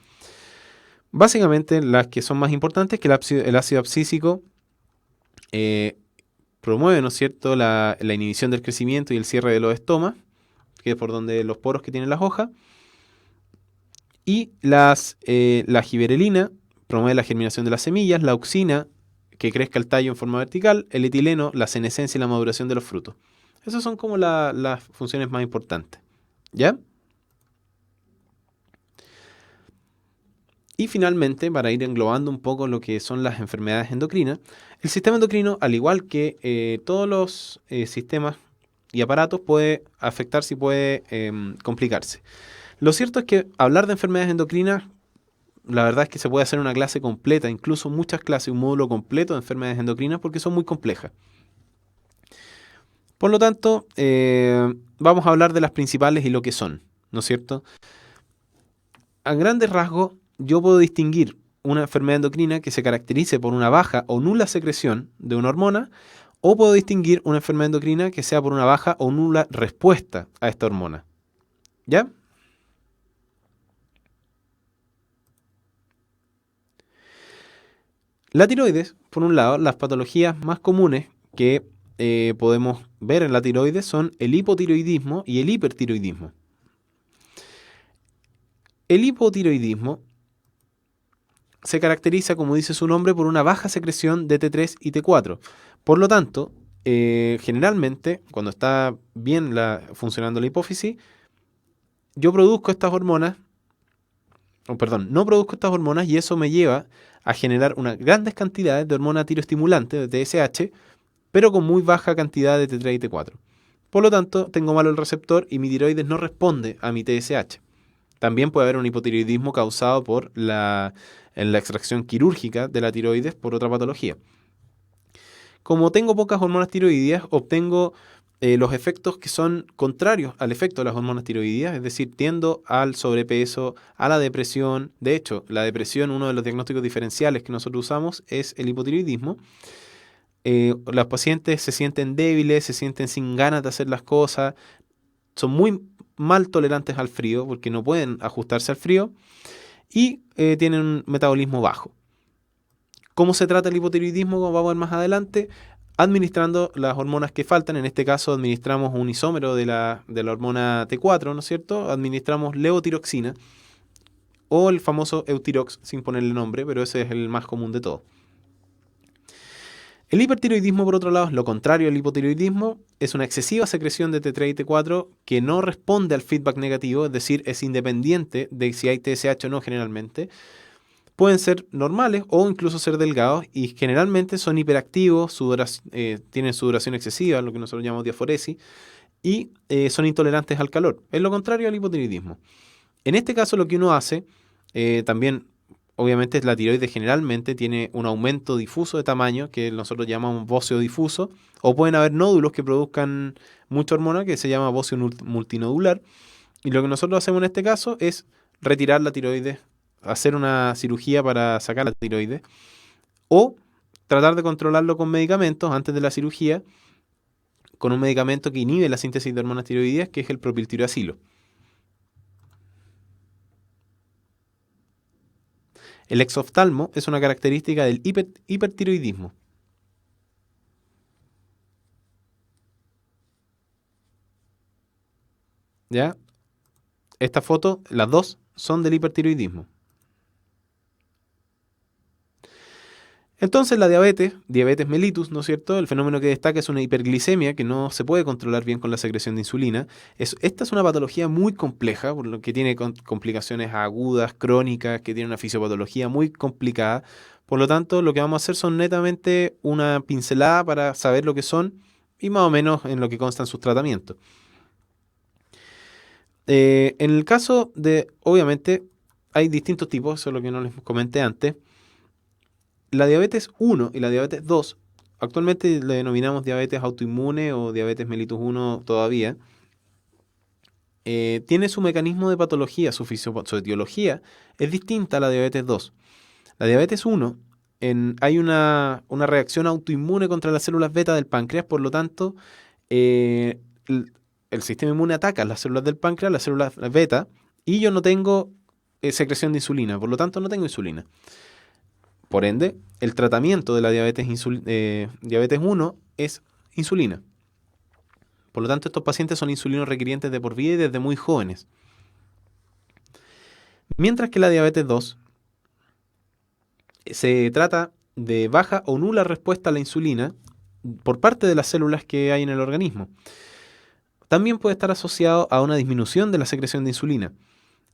Básicamente, las que son más importantes, que el ácido abscísico promueve, ¿no es cierto?, la inhibición del crecimiento y el cierre de los estomas, que es por donde los poros que tienen las hojas. Y la giberelina promueve la germinación de las semillas, la auxina, que crezca el tallo en forma vertical, el etileno, la senescencia y la maduración de los frutos. Esas son como las funciones más importantes. ¿Ya? Y finalmente, para ir englobando un poco lo que son las enfermedades endocrinas, el sistema endocrino, al igual que todos los sistemas y aparatos, puede afectarse y puede complicarse. Lo cierto es que hablar de enfermedades endocrinas, la verdad es que se puede hacer una clase completa, incluso muchas clases, un módulo completo de enfermedades endocrinas, porque son muy complejas. Por lo tanto, vamos a hablar de las principales y lo que son, ¿no es cierto? A grandes rasgos, yo puedo distinguir una enfermedad endocrina que se caracterice por una baja o nula secreción de una hormona, o puedo distinguir una enfermedad endocrina que sea por una baja o nula respuesta a esta hormona. ¿Ya? La tiroides, por un lado, las patologías más comunes que podemos ver en la tiroides son el hipotiroidismo y el hipertiroidismo. El hipotiroidismo se caracteriza, como dice su nombre, por una baja secreción de T3 y T4. Por lo tanto, generalmente, cuando está bien funcionando la hipófisis, yo produzco estas hormonas, no produzco estas hormonas y eso me lleva a generar unas grandes cantidades de hormona tiroestimulante, de TSH, pero con muy baja cantidad de T3 y T4. Por lo tanto, tengo malo el receptor y mi tiroides no responde a mi TSH. También puede haber un hipotiroidismo causado por la extracción quirúrgica de la tiroides por otra patología. Como tengo pocas hormonas tiroideas, obtengo los efectos que son contrarios al efecto de las hormonas tiroideas, es decir, tiendo al sobrepeso, a la depresión. De hecho, la depresión, uno de los diagnósticos diferenciales que nosotros usamos es el hipotiroidismo. Los pacientes se sienten débiles, se sienten sin ganas de hacer las cosas, son muy mal tolerantes al frío porque no pueden ajustarse al frío y tienen un metabolismo bajo. ¿Cómo se trata el hipotiroidismo? Como vamos a ver más adelante, administrando las hormonas que faltan. En este caso administramos un isómero de la hormona T4, ¿no es cierto? Administramos levotiroxina o el famoso Eutirox, sin ponerle nombre, pero ese es el más común de todos. El hipertiroidismo, por otro lado, es lo contrario al hipotiroidismo. Es una excesiva secreción de T3 y T4 que no responde al feedback negativo, es decir, es independiente de si hay TSH o no generalmente. Pueden ser normales o incluso ser delgados y generalmente son hiperactivos, tienen sudoración excesiva, lo que nosotros llamamos diaforesis, y son intolerantes al calor. Es lo contrario al hipotiroidismo. En este caso lo que uno hace, también obviamente la tiroides generalmente tiene un aumento difuso de tamaño que nosotros llamamos bóseo difuso, o pueden haber nódulos que produzcan mucha hormona que se llama bóseo multinodular, y lo que nosotros hacemos en este caso es retirar la tiroides, hacer una cirugía para sacar la tiroides, o tratar de controlarlo con medicamentos antes de la cirugía, con un medicamento que inhibe la síntesis de hormonas tiroideas, que es el propiltiroacilo. El exoftalmo es una característica del hipertiroidismo. ¿Ya? Esta foto, las dos, son del hipertiroidismo. Entonces la diabetes mellitus, ¿no es cierto? El fenómeno que destaca es una hiperglicemia que no se puede controlar bien con la secreción de insulina. Esta es una patología muy compleja, por lo que tiene complicaciones agudas, crónicas, que tiene una fisiopatología muy complicada. Por lo tanto, lo que vamos a hacer son netamente una pincelada para saber lo que son y más o menos en lo que constan sus tratamientos. En el caso de, obviamente, hay distintos tipos, eso es lo que no les comenté antes. La diabetes 1 y la diabetes 2, actualmente le denominamos diabetes autoinmune o diabetes mellitus 1 todavía, tiene su mecanismo de patología, su etiología es distinta a la diabetes 2. La diabetes 1, hay una reacción autoinmune contra las células beta del páncreas, por lo tanto, eh, el sistema inmune ataca las células del páncreas, las células beta, y yo no tengo secreción de insulina, por lo tanto no tengo insulina. Por ende, el tratamiento de la diabetes 1 es insulina. Por lo tanto, estos pacientes son insulinos requirientes de por vida y desde muy jóvenes. Mientras que la diabetes 2 se trata de baja o nula respuesta a la insulina por parte de las células que hay en el organismo. También puede estar asociado a una disminución de la secreción de insulina.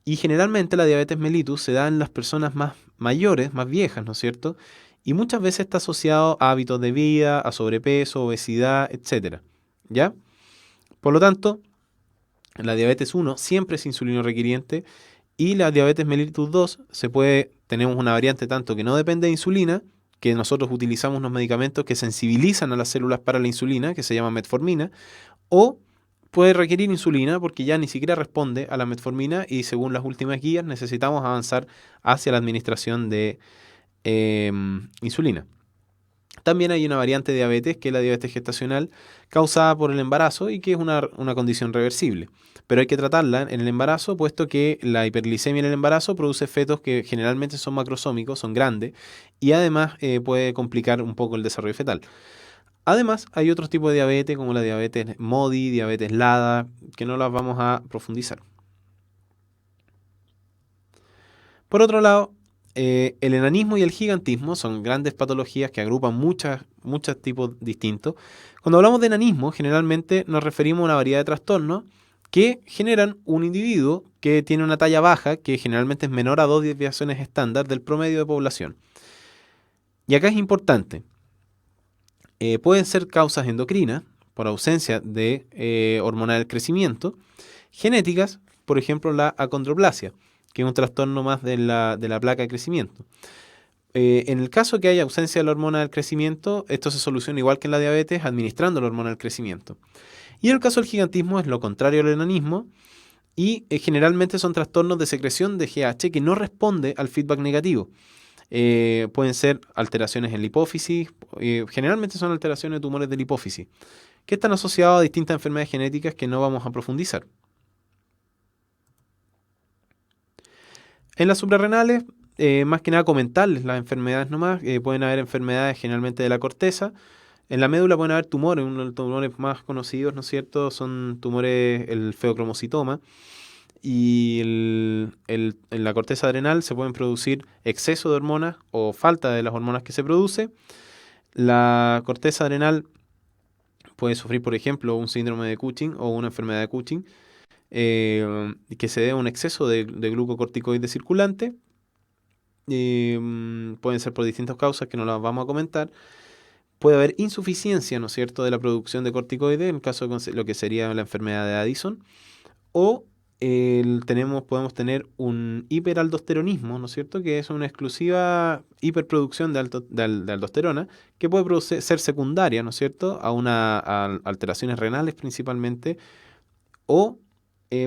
Y generalmente la diabetes mellitus se da en las personas más mayores, más viejas, ¿no es cierto? Y muchas veces está asociado a hábitos de vida, a sobrepeso, obesidad, etc. ¿Ya? Por lo tanto, la diabetes 1 siempre es insulino requiriente y la diabetes mellitus 2 tenemos una variante tanto que no depende de insulina, que nosotros utilizamos unos medicamentos que sensibilizan a las células para la insulina, que se llama metformina, o puede requerir insulina porque ya ni siquiera responde a la metformina y según las últimas guías necesitamos avanzar hacia la administración de insulina. También hay una variante de diabetes que es la diabetes gestacional causada por el embarazo y que es una condición reversible. Pero hay que tratarla en el embarazo, puesto que la hiperglicemia en el embarazo produce fetos que generalmente son macrosómicos, son grandes, y además puede complicar un poco el desarrollo fetal. Además, hay otros tipos de diabetes, como la diabetes MODY, diabetes LADA, que no las vamos a profundizar. Por otro lado, el enanismo y el gigantismo son grandes patologías que agrupan muchos tipos distintos. Cuando hablamos de enanismo, generalmente nos referimos a una variedad de trastornos que generan un individuo que tiene una talla baja, que generalmente es menor a 2 desviaciones estándar del promedio de población. Y acá es importante, pueden ser causas endocrinas, por ausencia de hormona del crecimiento, genéticas, por ejemplo la acondroplasia, que es un trastorno más de la placa de crecimiento. En el caso que haya ausencia de la hormona del crecimiento, esto se soluciona igual que en la diabetes, administrando la hormona del crecimiento. Y en el caso del gigantismo es lo contrario al enanismo, y generalmente son trastornos de secreción de GH que no responde al feedback negativo. Pueden ser alteraciones en la hipófisis, generalmente son alteraciones de tumores de la hipófisis, que están asociados a distintas enfermedades genéticas que no vamos a profundizar. En las suprarrenales, más que nada comentarles las enfermedades nomás, pueden haber enfermedades generalmente de la corteza. En la médula pueden haber tumores, uno de los tumores más conocidos, ¿no es cierto? Son tumores, el feocromocitoma. Y en la corteza adrenal se pueden producir exceso de hormonas o falta de las hormonas que se produce. La corteza adrenal puede sufrir, por ejemplo, un síndrome de Cushing o una enfermedad de Cushing, que se debe a un exceso de glucocorticoide circulante. Pueden ser por distintas causas que no las vamos a comentar. Puede haber insuficiencia, ¿no es cierto?, de la producción de corticoides, en el caso de lo que sería la enfermedad de Addison. O podemos tener un hiperaldosteronismo, ¿no es cierto?, que es una exclusiva hiperproducción de aldosterona, que puede ser secundaria, ¿no es cierto?, a alteraciones renales principalmente, o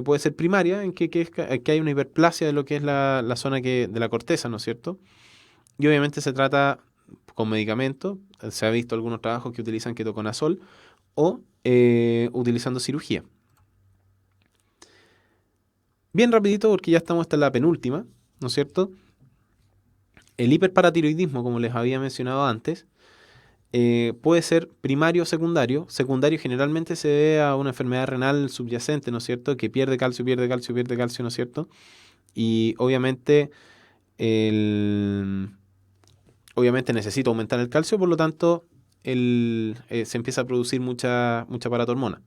puede ser primaria, en que hay una hiperplasia de lo que es la zona de la corteza, ¿no es cierto? Y obviamente se trata con medicamentos, se ha visto algunos trabajos que utilizan ketoconazol, o utilizando cirugía. Bien rapidito, porque ya estamos hasta la penúltima, ¿no es cierto? El hiperparatiroidismo, como les había mencionado antes, puede ser primario o secundario. Secundario generalmente se debe a una enfermedad renal subyacente, ¿no es cierto? Que pierde calcio, pierde calcio, pierde calcio, ¿no es cierto? Y obviamente, obviamente necesita aumentar el calcio, por lo tanto, se empieza a producir mucha paratormona.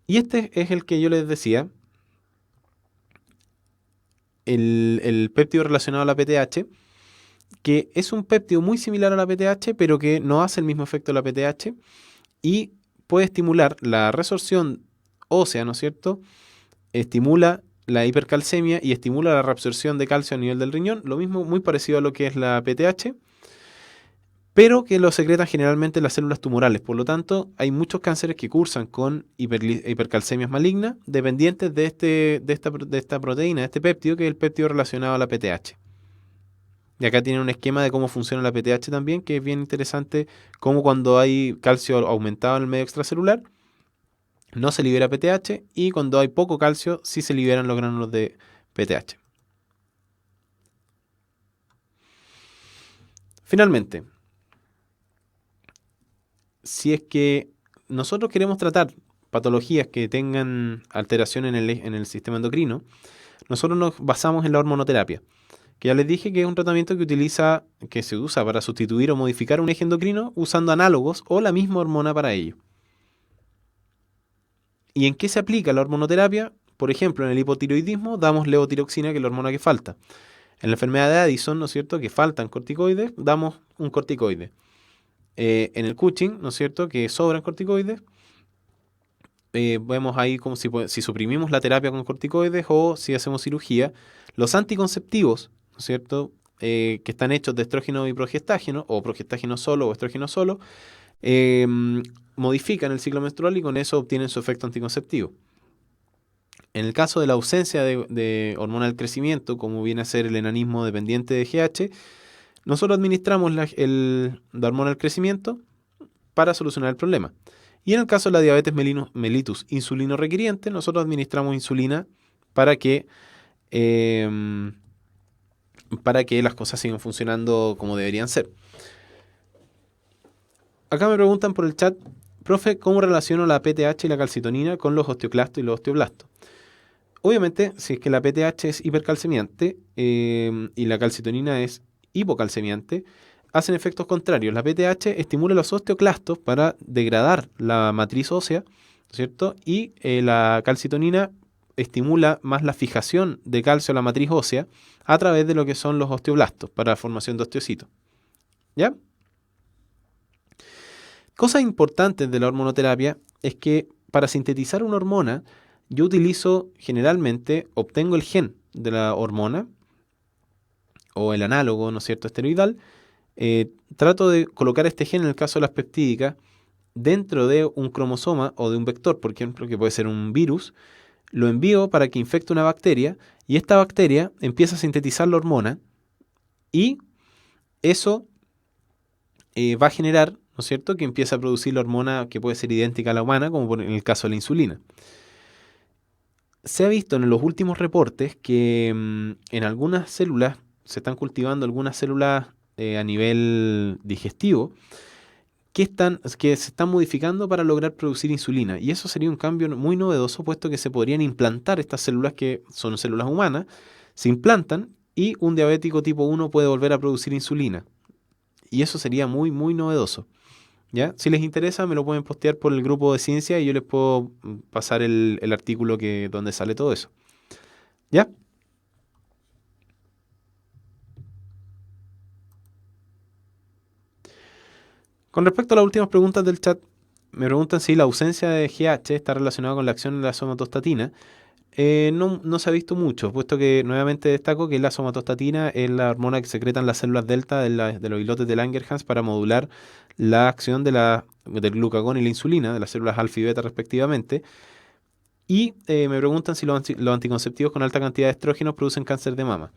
Y este es el que yo les decía, el péptido relacionado a la PTH, que es un péptido muy similar a la PTH, pero que no hace el mismo efecto de la PTH y puede estimular la resorción ósea, ¿no es cierto?, estimula la hipercalcemia y estimula la reabsorción de calcio a nivel del riñón, lo mismo, muy parecido a lo que es la PTH, pero que lo secretan generalmente las células tumorales. Por lo tanto, hay muchos cánceres que cursan con hipercalcemias malignas dependientes de esta proteína, de este péptido, que es el péptido relacionado a la PTH. Y acá tienen un esquema de cómo funciona la PTH también, que es bien interesante, como cuando hay calcio aumentado en el medio extracelular, no se libera PTH, y cuando hay poco calcio, sí se liberan los gránulos de PTH. Finalmente, si es que nosotros queremos tratar patologías que tengan alteración en el sistema endocrino, nosotros nos basamos en la hormonoterapia, que ya les dije que es un tratamiento que se usa para sustituir o modificar un eje endocrino usando análogos o la misma hormona para ello. ¿Y en qué se aplica la hormonoterapia? Por ejemplo, en el hipotiroidismo damos levotiroxina, que es la hormona que falta. En la enfermedad de Addison, ¿no es cierto?, que faltan corticoides, damos un corticoide. En el Cushing, ¿no es cierto?, que sobran corticoides, vemos ahí como si suprimimos la terapia con corticoides o si hacemos cirugía. Los anticonceptivos, ¿no es cierto?, que están hechos de estrógeno y progestágeno, o progestágeno solo o estrógeno solo, eh, modifican el ciclo menstrual y con eso obtienen su efecto anticonceptivo. En el caso de la ausencia de hormona del crecimiento, como viene a ser el enanismo dependiente de GH, nosotros administramos la hormona del crecimiento para solucionar el problema. Y en el caso de la diabetes mellitus insulino requiriente, nosotros administramos insulina para que las cosas sigan funcionando como deberían ser. Acá me preguntan por el chat, profe, ¿cómo relaciono la PTH y la calcitonina con los osteoclastos y los osteoblastos? Obviamente, si es que la PTH es hipercalcemiante y la calcitonina es hipocalcemiante, hacen efectos contrarios. La PTH estimula los osteoclastos para degradar la matriz ósea, ¿cierto? Y la calcitonina estimula más la fijación de calcio a la matriz ósea a través de lo que son los osteoblastos para la formación de osteocitos. ¿Ya? Cosas importantes de la hormonoterapia es que para sintetizar una hormona, yo obtengo el gen de la hormona o el análogo, ¿no es cierto?, esteroidal. Trato de colocar este gen, en el caso de las peptídicas, dentro de un cromosoma o de un vector, por ejemplo, que puede ser un virus. Lo envío para que infecte una bacteria y esta bacteria empieza a sintetizar la hormona y eso va a generar, ¿no es cierto?, que empieza a producir la hormona que puede ser idéntica a la humana, como en el caso de la insulina. Se ha visto en los últimos reportes que en algunas células, se están cultivando algunas células a nivel digestivo, que se están modificando para lograr producir insulina. Y eso sería un cambio muy novedoso, puesto que se podrían implantar estas células que son células humanas, se implantan y un diabético tipo 1 puede volver a producir insulina. Y eso sería muy, muy novedoso. ¿Ya? Si les interesa, me lo pueden postear por el grupo de ciencia y yo les puedo pasar el artículo donde sale todo eso. ¿Ya? Con respecto a las últimas preguntas del chat, me preguntan si la ausencia de GH está relacionada con la acción de la somatostatina. No se ha visto mucho, puesto que nuevamente destaco que la somatostatina es la hormona que secretan las células delta de los islotes de Langerhans para modular la acción del glucagón y la insulina, de las células alfa y beta respectivamente. Y me preguntan si los anticonceptivos con alta cantidad de estrógenos producen cáncer de mama.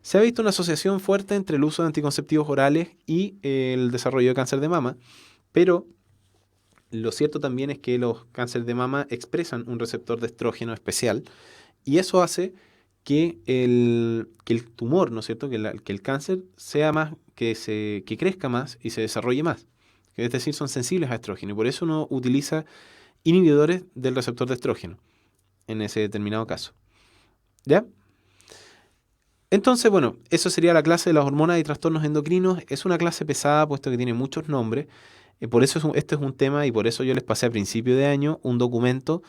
Se ha visto una asociación fuerte entre el uso de anticonceptivos orales y el desarrollo de cáncer de mama, pero lo cierto también es que los cánceres de mama expresan un receptor de estrógeno especial y eso hace que el tumor, ¿no es cierto?, que el cáncer sea más, que crezca más y se desarrolle más. Es decir, son sensibles a estrógeno y por eso uno utiliza inhibidores del receptor de estrógeno en ese determinado caso. ¿Ya? Entonces, bueno, eso sería la clase de las hormonas y trastornos endocrinos. Es una clase pesada, puesto que tiene muchos nombres. Por eso este es un tema y por eso yo les pasé a principio de año un documento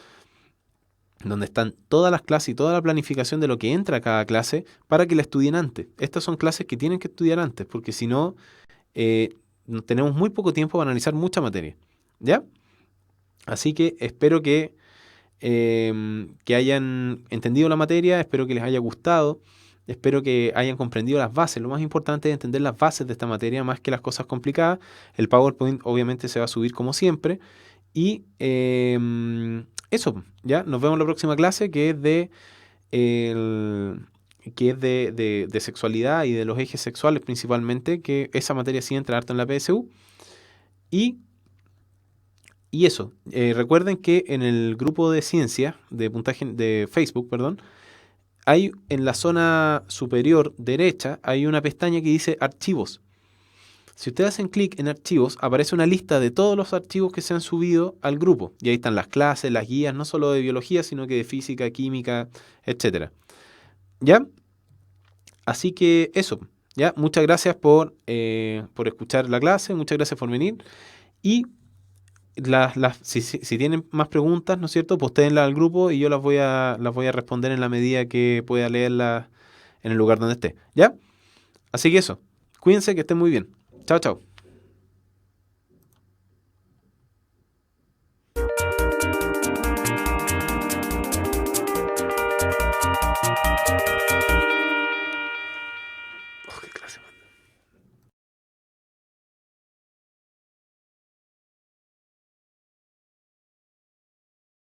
donde están todas las clases y toda la planificación de lo que entra a cada clase para que la estudien antes. Estas son clases que tienen que estudiar antes, porque si no, tenemos muy poco tiempo para analizar mucha materia. ¿Ya? Así que espero que que hayan entendido la materia, espero que les haya gustado, espero que hayan comprendido las bases. Lo más importante es entender las bases de esta materia más que las cosas complicadas. El PowerPoint obviamente se va a subir como siempre. Y eso, ya, nos vemos en la próxima clase que es de sexualidad y de los ejes sexuales principalmente, que esa materia sí entra harto en la PSU. Y eso, recuerden que en el grupo de ciencia de puntaje de Facebook, perdón, hay en la zona superior derecha hay una pestaña que dice archivos. Si ustedes hacen clic en archivos, aparece una lista de todos los archivos que se han subido al grupo. Y ahí están las clases, las guías, no solo de biología, sino que de física, química, etcétera. ¿Ya? Así que eso. ¿Ya? Muchas gracias por escuchar la clase, muchas gracias por venir. Y si tienen más preguntas, ¿no es cierto? Postéenlas al grupo y yo las voy a responder en la medida que pueda leerlas en el lugar donde esté. ¿Ya? Así que eso. Cuídense, que estén muy bien. Chao, chao.